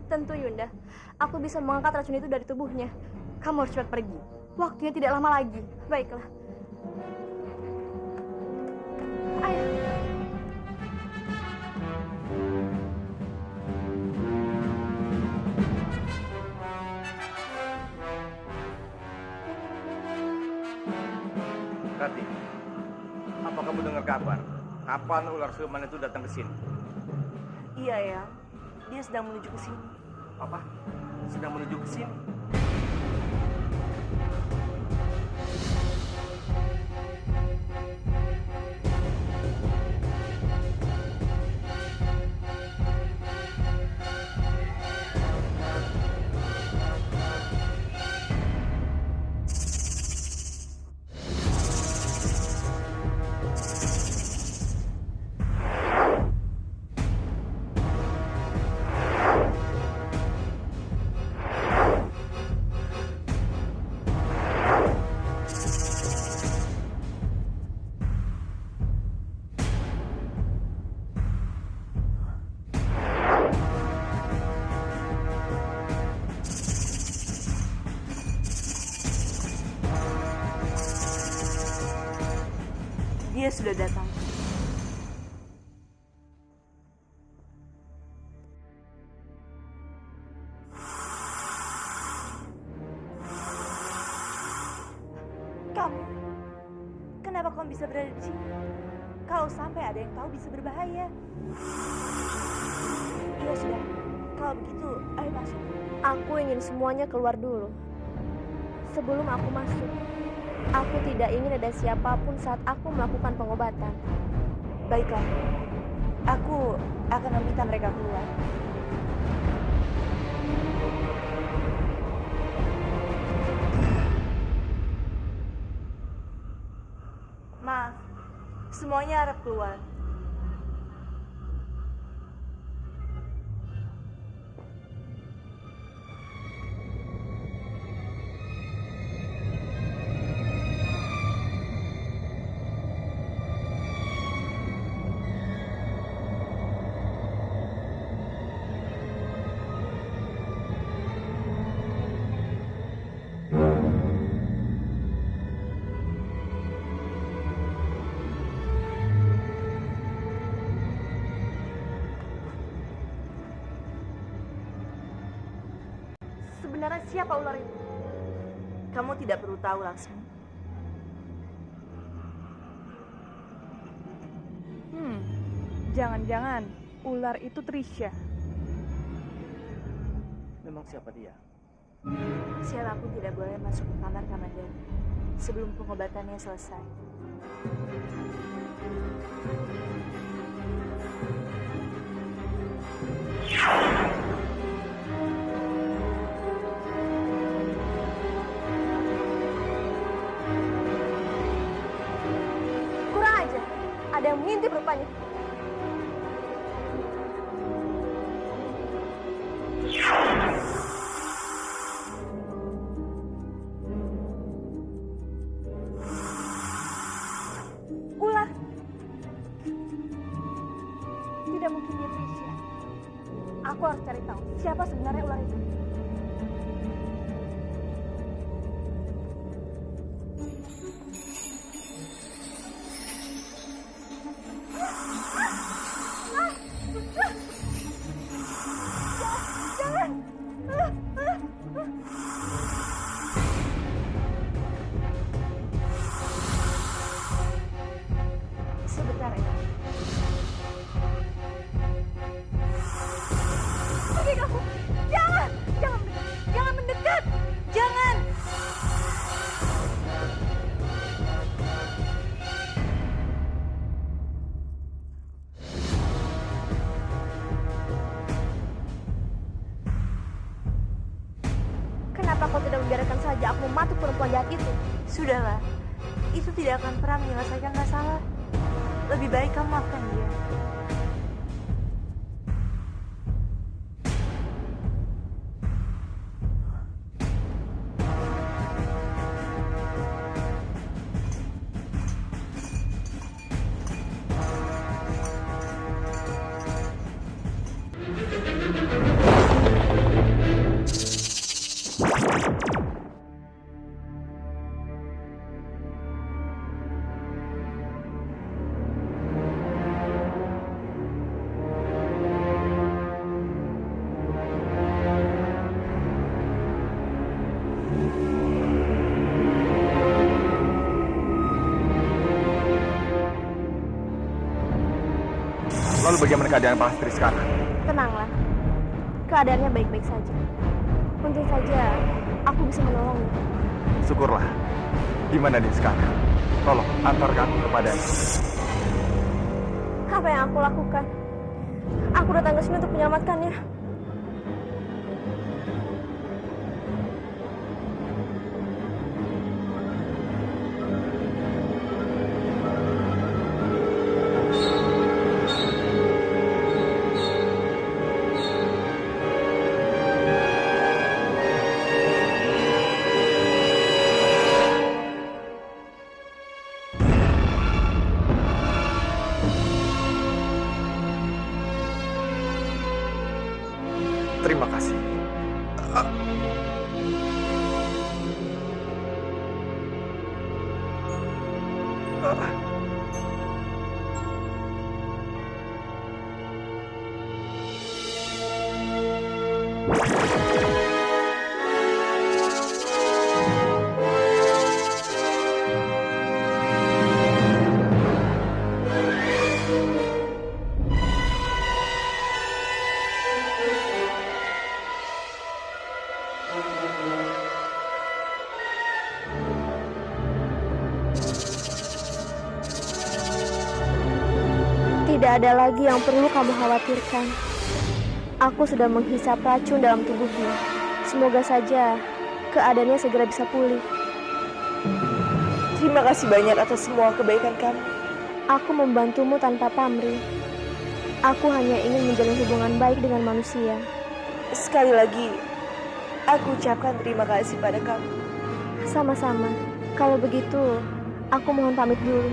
Tentu Yunda, aku bisa mengangkat racun itu dari tubuhnya. Kamu harus cepat pergi. Waktunya tidak lama lagi. Baiklah. Ayo. Rati, apa kamu dengar kabar? Kapan ular siluman itu datang ke sini? Iya ya, dia sedang menuju ke sini. Apa? Sedang menuju ke sini? Dia sudah datang. Kamu, kenapa kamu bisa berada di sini? Kalau sampai ada yang tahu bisa berbahaya. Iya sudah, kalau begitu ayo masuk. Aku ingin semuanya keluar dulu. Sebelum aku masuk, aku tidak ingin ada siapapun saat aku melakukan pengobatan. Baiklah, aku akan meminta mereka keluar. Maaf, semuanya harap keluar. Sebenarnya siapa ular itu? Kamu tidak perlu tahu, Laksmi. Jangan-jangan ular itu Trisha. Memang siapa dia? Siapapun tidak boleh masuk ke kamar Kamandanu sebelum pengobatannya selesai. Kurang aja, ada yang mengintip rupanya. Ular. Tidak mungkin dia Trisha. Aku harus cari tahu siapa sebenarnya ular itu. Sebentar ya. Kenapa kau tidak membiarkan saja aku mematuk perempuan jahat itu? Sudahlah, itu tidak akan pernah menyelesaikan masalah. Lebih baik kamu maafkan dia. Lalu bagaimana keadaan Pak Lastri sekarang? Tenanglah, keadaannya baik-baik saja. Untung saja aku bisa menolongnya. Syukurlah. Di mana dia sekarang? Tolong antarkan aku kepadanya. Apa yang aku lakukan? Aku datang ke sini untuk menyelamatkannya. Terima kasih. Tidak ada lagi yang perlu kamu khawatirkan. Aku sudah menghisap racun dalam tubuhnya. Semoga saja keadaannya segera bisa pulih. Terima kasih banyak atas semua kebaikan kamu. Aku membantumu tanpa pamrih. Aku hanya ingin menjalin hubungan baik dengan manusia. Sekali lagi, aku ucapkan terima kasih pada kamu. Sama-sama. Kalau begitu, aku mohon pamit dulu.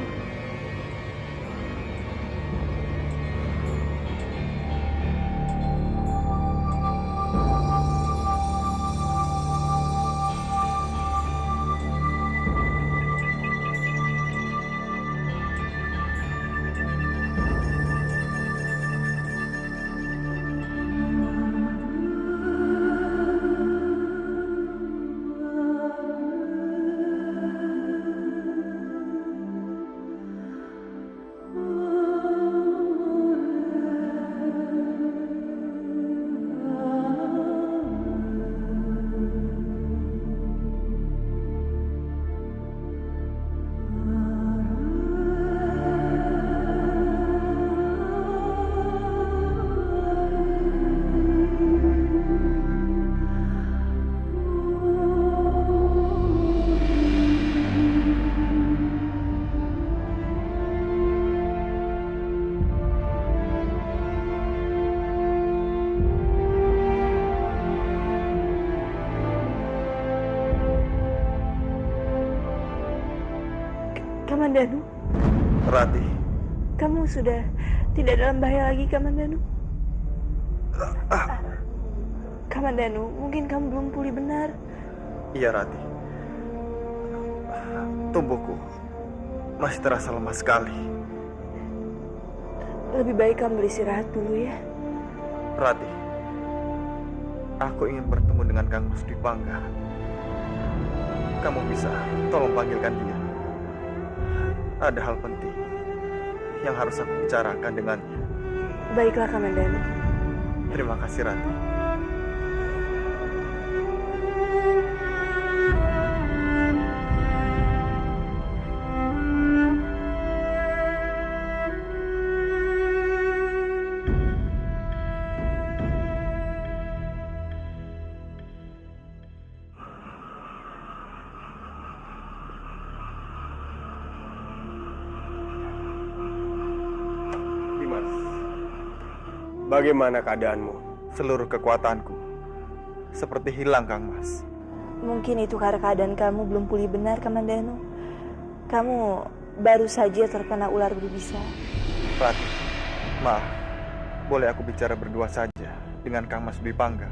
Kamandanu, Rati, kamu sudah tidak dalam bahaya lagi, Kamandanu. Kamandanu, mungkin kamu belum pulih benar. iya Rati. Tubuhku masih terasa lemah sekali. Lebih baik kamu beristirahat dulu ya. Rati, aku ingin bertemu dengan Kang Mas Dwipangga. Kamu bisa tolong panggilkan dia. Ada hal penting yang harus aku bicarakan dengannya. Baiklah, Kamandanu. Terima kasih, Rati. Bagaimana keadaanmu? Seluruh kekuatanku seperti hilang, Kang Mas. Mungkin itu karena keadaan kamu belum pulih benar, Kamandanu. Kamu baru saja terkena ular berbisa. Rati, maaf. Boleh aku bicara berdua saja dengan Kang Mas Dwi Pangga?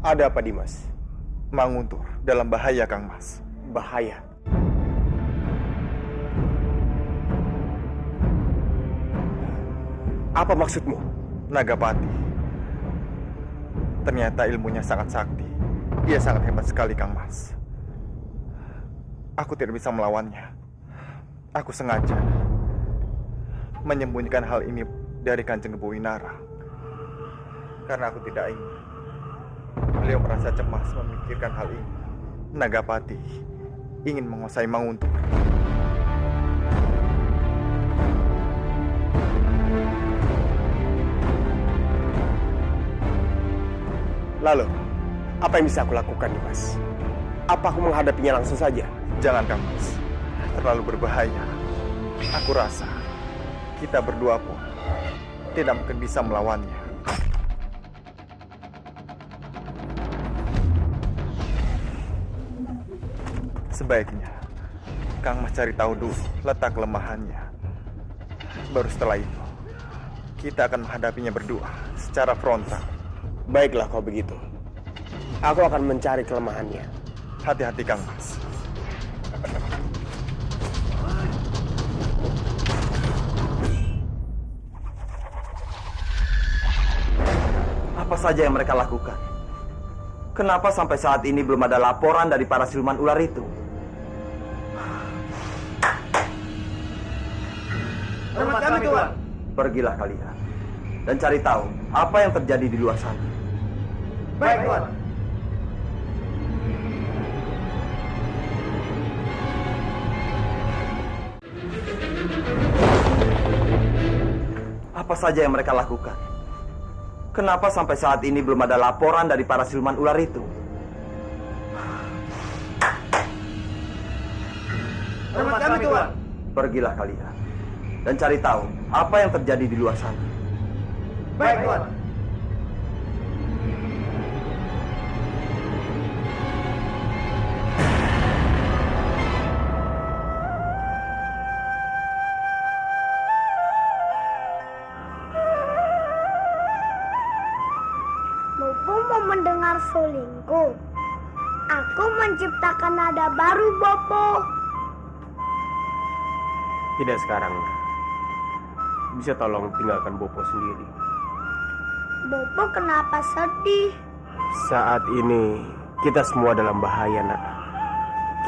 Ada apa, Dimas? Manguntur dalam bahaya, Kang Mas. Bahaya? Apa maksudmu? Nagapati. Ternyata ilmunya sangat sakti. Dia sangat hebat sekali, Kang Mas. Aku tidak bisa melawannya. Aku sengaja menyembunyikan hal ini dari Kanjeng Kebu Winara. Karena aku tidak ingin beliau merasa cemas memikirkan hal ini. Nagapati ingin menguasai Manguntur. Lalu, apa yang bisa aku lakukan, Dimas? Apa aku menghadapinya langsung saja? Jangan, Kang Mas. Terlalu berbahaya. Aku rasa kita berdua pun tidak mungkin bisa melawannya. Sebaiknya Kang Mas cari tahu dulu letak kelemahannya. Baru setelah itu kita akan menghadapinya berdua secara frontal. Baiklah kalau begitu. Aku akan mencari kelemahannya. Hati-hati, Kang Mas. Apa saja yang mereka lakukan? Kenapa sampai saat ini belum ada laporan dari para siluman ular itu? Hormat kami, Tuan. Pergilah kalian dan cari tahu apa yang terjadi di luar sana. Baik, Tuan. Apa saja yang mereka lakukan? Kenapa sampai saat ini belum ada laporan dari para siluman ular itu? Hormat kami, Tuan. Pergilah kalian dan cari tahu apa yang terjadi di luar sana. Baik, Tuan. Bopo mau mendengar sulingku. Aku menciptakan nada baru, Bopo. Tidak sekarang. Bisa tolong tinggalkan Bopo sendiri. Bopo kenapa sedih? Saat ini kita semua dalam bahaya, Nak.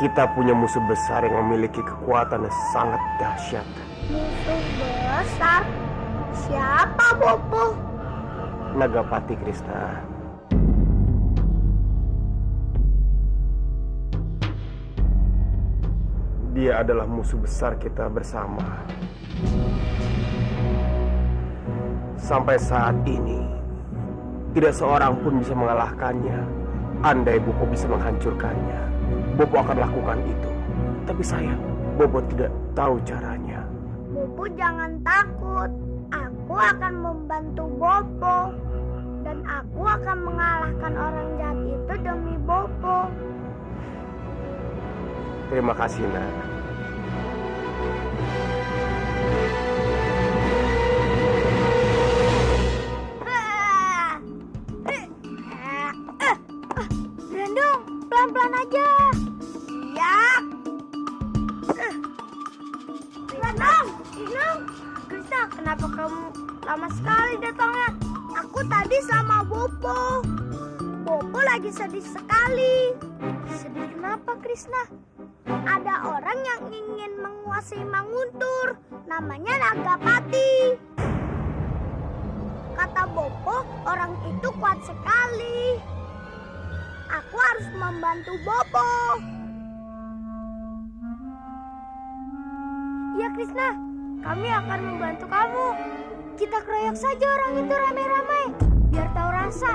Kita punya musuh besar yang memiliki kekuatan yang sangat dahsyat. Musuh besar? Siapa, Bopo? Nagapati Krishna. Dia adalah musuh besar kita bersama. Sampai saat ini, tidak seorang pun bisa mengalahkannya. Andai Bopo bisa menghancurkannya, Bopo akan lakukan itu. Tapi sayang, Bopo tidak tahu caranya. Bopo jangan takut. Aku akan membantu Bopo. Dan aku akan mengalahkan orang jahat itu demi Bopo. Terima kasih, Nak. Brandung, pelan-pelan aja. Siap. Brandung, Krishna, kenapa kamu lama sekali datangnya? Aku tadi sama Bopo. Bopo lagi sedih sekali. Sedih kenapa, Krishna? Ada orang yang ingin menguasai Manguntur. Namanya Nagapati. Kata Bopo, orang itu kuat sekali. Aku harus membantu Bopo. Krishna. Kami akan membantu kamu. Kita keroyok saja orang itu ramai-ramai, biar tahu rasa.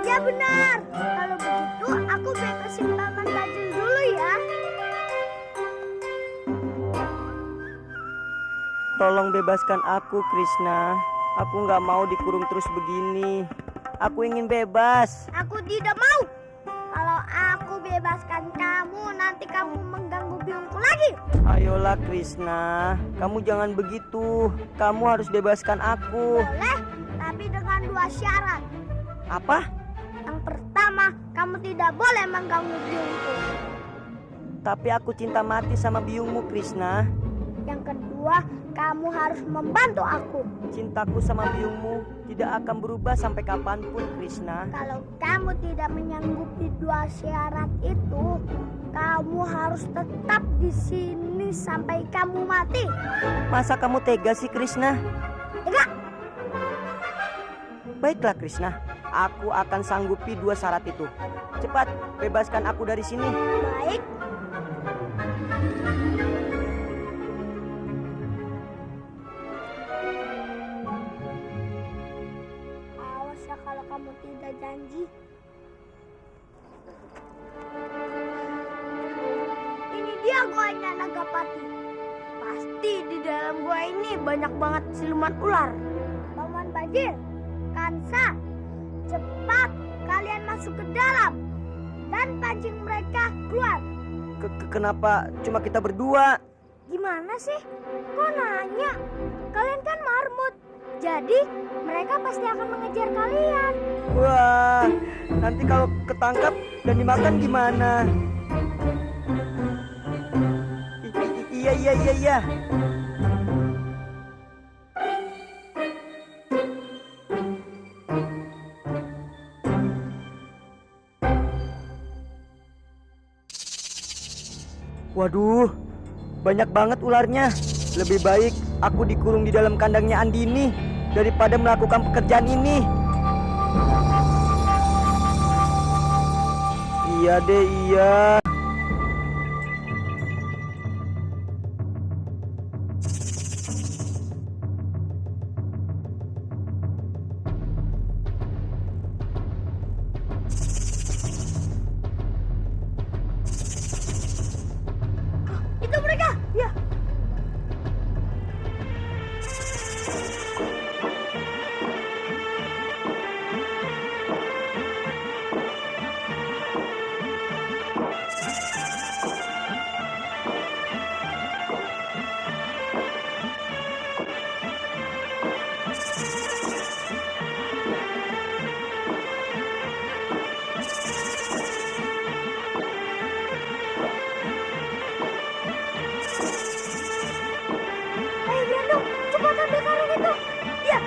Ya benar. Kalau begitu, aku bebasin Paman Bajil dulu ya. Tolong bebaskan aku, Krishna. Aku nggak mau dikurung terus begini. Aku ingin bebas. Aku tidak mau. Kalau aku bebaskan kamu, nanti kamu mengganggu biungku lagi. Ayolah, Krishna. Kamu jangan begitu. Kamu harus bebaskan aku. Boleh, tapi dengan 2 syarat. Apa? Yang pertama, kamu tidak boleh mengganggu biungku. Tapi aku cinta mati sama biungmu, Krishna. Yang kedua, kamu harus membantu aku. Cintaku sama biungmu tidak akan berubah sampai kapanpun, Krishna. Kalau kamu tidak menyanggupi 2 syarat itu, kamu harus tetap di sini sampai kamu mati. Masa kamu tega sih, Krishna? Tega? Baiklah, Krishna. Aku akan sanggupi 2 syarat itu. Cepat, bebaskan aku dari sini. Baik. Awas ya kalau kamu tidak janji. Ini dia goanya Nagapati. Pasti di dalam gua ini banyak banget siluman ular. Paman Bajil, Kansa, cepat kalian masuk ke dalam dan pancing mereka keluar. Kenapa cuma kita berdua? Gimana sih? Kok nanya? Kalian kan marmut. Jadi mereka pasti akan mengejar kalian. Wah, nanti kalau ketangkap dan dimakan gimana? Iya. Waduh, banyak banget ularnya. Lebih baik aku dikurung di dalam kandangnya Andini daripada melakukan pekerjaan ini. Iya deh, iya. Itu mereka. Ya. Ayo Brando, cepat ambil karung itu. Ya.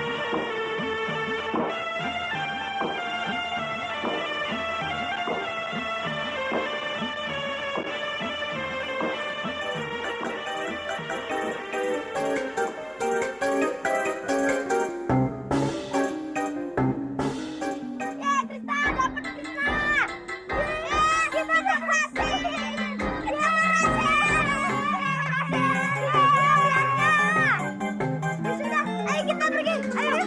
Krishna, dapat Krishna. Kita berhasil. Kita berhasil. Sudah, ayo kita pergi. Ayo.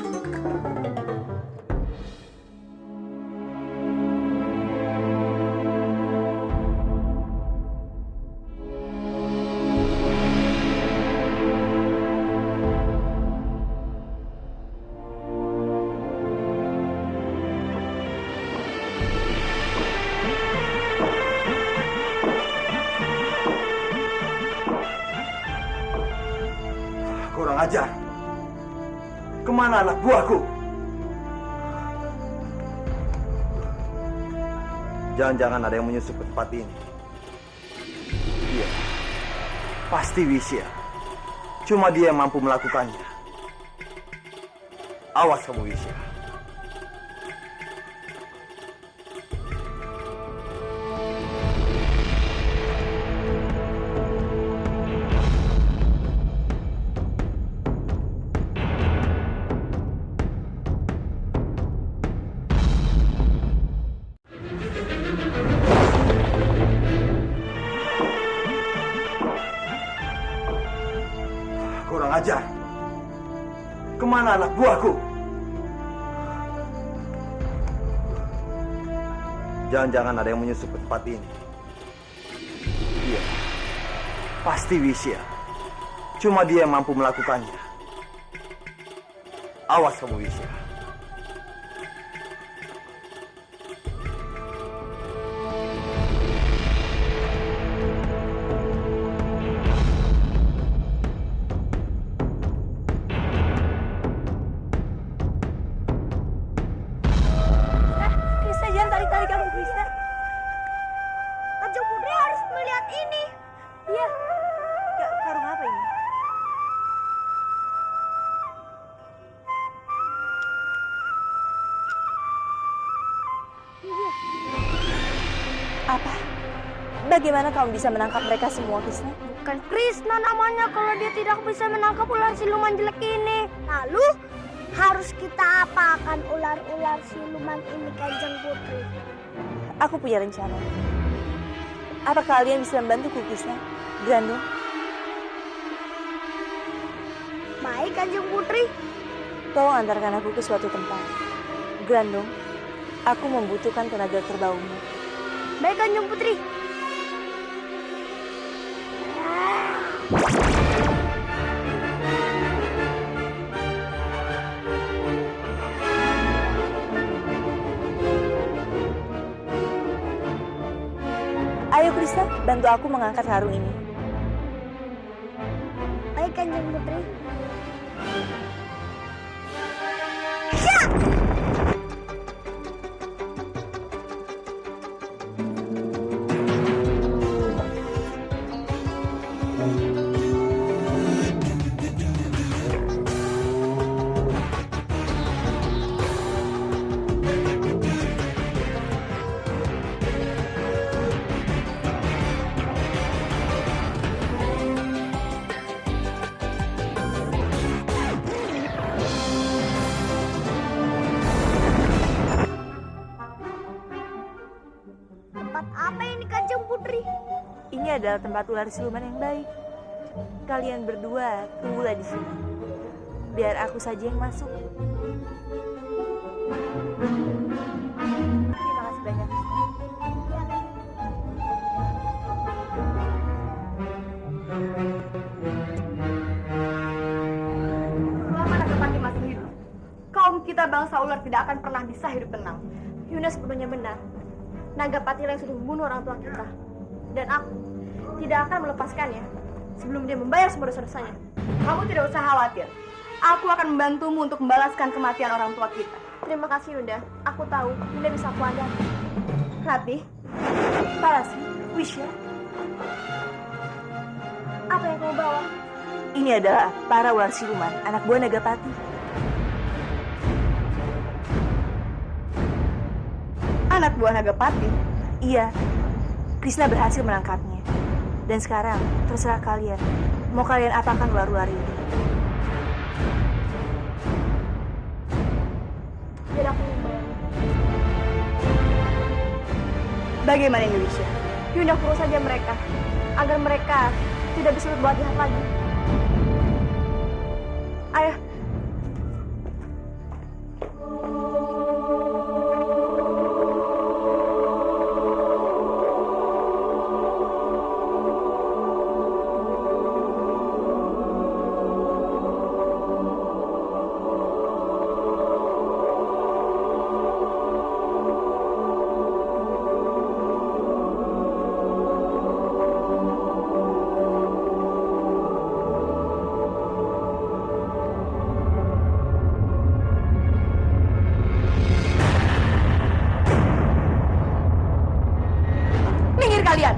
Kurang ajar. Kemana anak buahku? Jangan-jangan ada yang menyusup ke tempat ini. Iya, pasti Wisya. Cuma dia yang mampu melakukannya. Awas kamu, Wisya. Kurang ajar. Kemana anak buahku? Jangan-jangan ada yang menyusup ke tempat ini. Iya, pasti Wisya. Cuma dia yang mampu melakukannya. Awas kamu, Wisya. Krishna, jangan tarik-tarik kamu, Krishna. Kanjeng Putri harus melihat ini. Iya. Karung apa ini? Apa? Bagaimana kamu bisa menangkap mereka semua, Krishna? Bukan Krishna namanya kalau dia tidak bisa menangkap ular siluman jelek ini. Lalu harus kita apakan ular-ular siluman ini, Kanjeng Putri? Aku punya rencana. Apa kalian bisa membantuku, Krishna? Grandong? Baik, Kanjeng Putri. Tolong antarkan aku ke suatu tempat. Grandong, aku membutuhkan tenaga kerbaumu. Baik, Kanjeng Putri. Ayo Krishna, bantu aku mengangkat karung ini. Baik, Kanjeng Putri. Tempat apa ini, Kanjeng Putri? Ini adalah tempat ular siluman yang baik. Kalian berdua tunggulah di sini. Biar aku saja yang masuk. Terima kasih banyak, Krishna. Selama Nagapati masih hidup, kaum kita bangsa ular tidak akan pernah bisa hidup tenang. Yunda sepenuhnya benar. Nagapati yang sudah membunuh orang tua kita. Dan aku tidak akan melepaskannya sebelum dia membayar semua dosa-dosanya. Kamu tidak usah khawatir. Aku akan membantumu untuk membalaskan kematian orang tua kita. Terima kasih Yunda. Aku tahu Yunda bisa aku andalkan. Ratih, Palasi, Wisya, Apa yang kamu bawa? ini adalah para ular siluman, anak buah Nagapati. anak buah Nagapati. Iya, Krishna berhasil menangkapnya. Dan sekarang, terserah kalian. Mau kalian apakan ular-ular ini? Biar aku membayar. Bagaimana Indonesia? Yunda kurung saja mereka, agar mereka tidak bisa berbuat jahat lagi. Ayah, minggir kalian!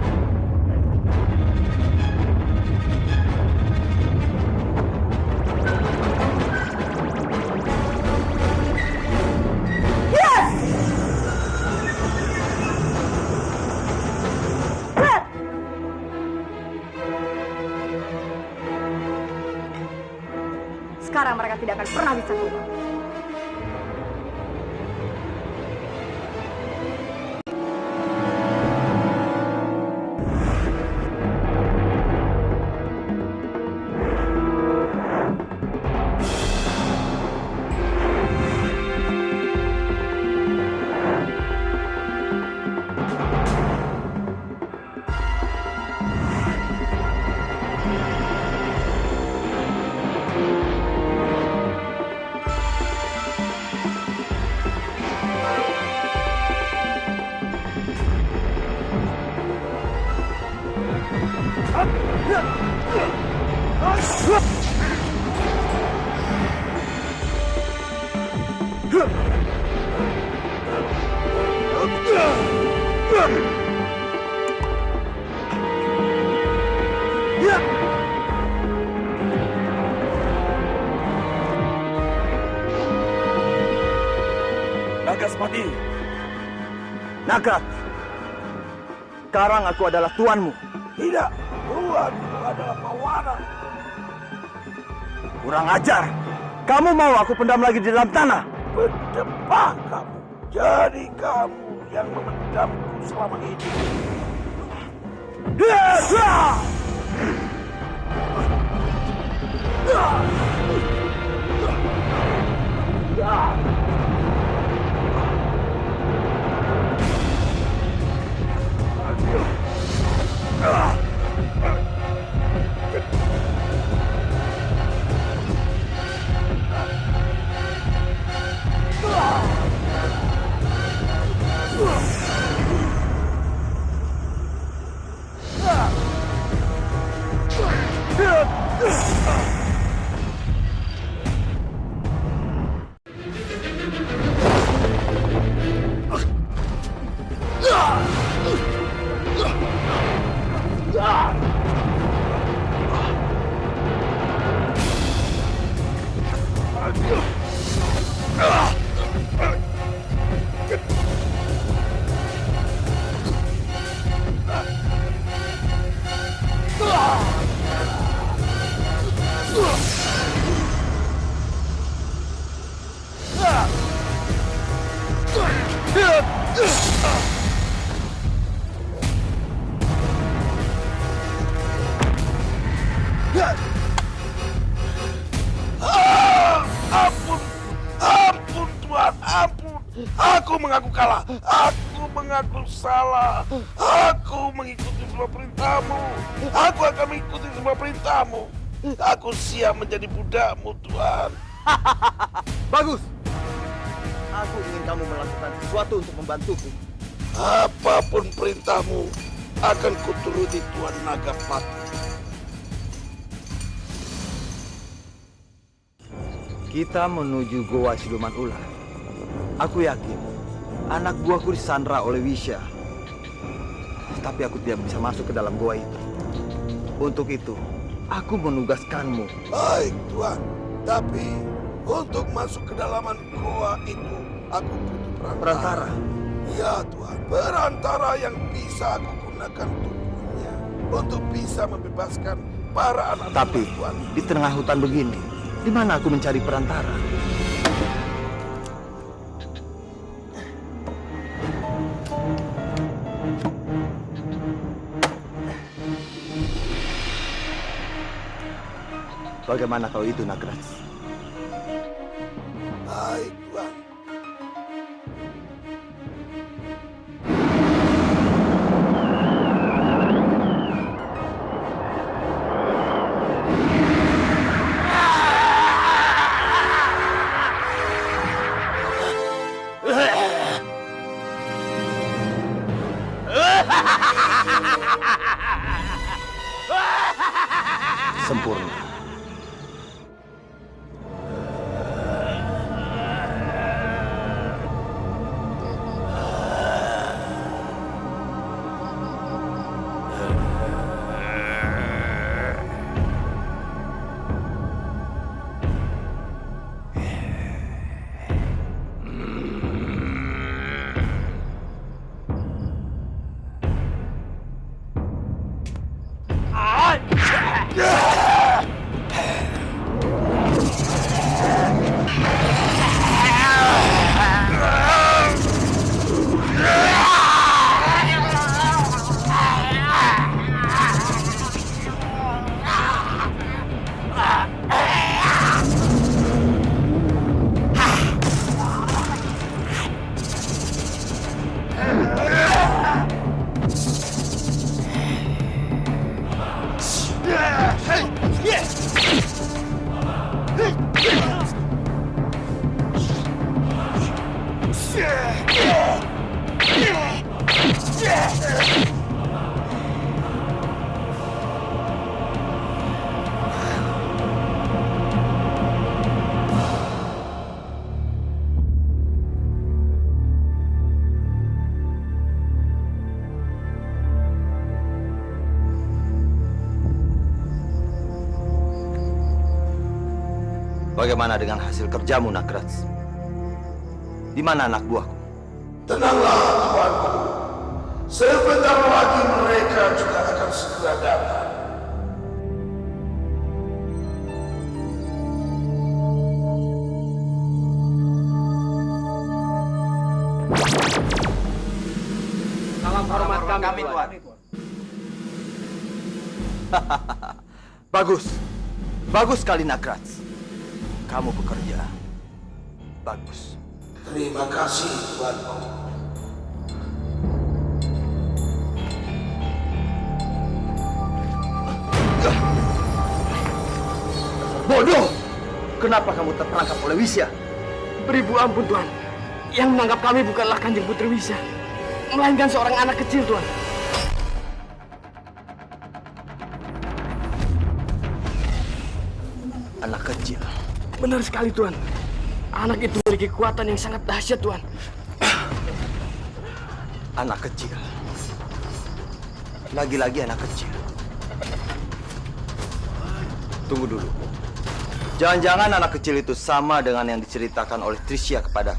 Sekarang mereka tidak akan pernah bisa keluar. Nagasepati. Naga, sekarang aku adalah tuanmu. Tidak, tuan adalah Pawana. Kurang ajar. Kamu mau aku pendam lagi di dalam tanah? Berdebah kamu. Jadi kamu yang memendamku selama ini. Ampun Tuhan, ampun. Aku mengaku kalah, aku mengaku salah. Aku mengikuti semua perintahmu. Aku akan mengikuti semua perintahmu. Aku siap menjadi budakmu, Tuhan. Bagus. Aku ingin kamu melakukan sesuatu untuk membantuku. Apapun perintahmu akan kuturuti Tuan Nagapati. Kita menuju Goa Siluman Ular. Aku yakin anak buahku disandra oleh Wisya. Tapi aku tidak bisa masuk ke dalam goa itu. Untuk itu, aku menugaskanmu. Baik, Tuan. Tapi untuk masuk ke dalaman goa itu, aku butuh perantara. Ya, Tuan. Perantara yang bisa aku gunakan tubuhnya untuk bisa membebaskan para anak. Tapi Tuan. di tengah hutan begini, di mana aku mencari perantara? Bagaimana kalau itu, Nagraj? Baik, Tuan. Sempurna. Bagaimana dengan hasil kerjamu, Nagraj? Di mana anak buahku? Tenanglah, kawanku. Sebentar lagi mereka juga akan segera datang. Salam hormat kami, Tuan. Bagus. Bagus sekali, Nagraj. Kamu bekerja. Bagus. Terima kasih, Tuanku. Bodoh! Kenapa kamu terperangkap oleh Wisya? Beribu ampun, Tuan. Yang menangkap kami bukanlah Kanjeng Putri Wisya, melainkan seorang anak kecil, Tuan. Anak kecil? Benar sekali, Tuan. Anak itu memiliki kekuatan yang sangat dahsyat, Tuan. Anak kecil. Lagi-lagi anak kecil. Tunggu dulu. Jangan-jangan anak kecil itu sama dengan yang diceritakan oleh Trisya kepada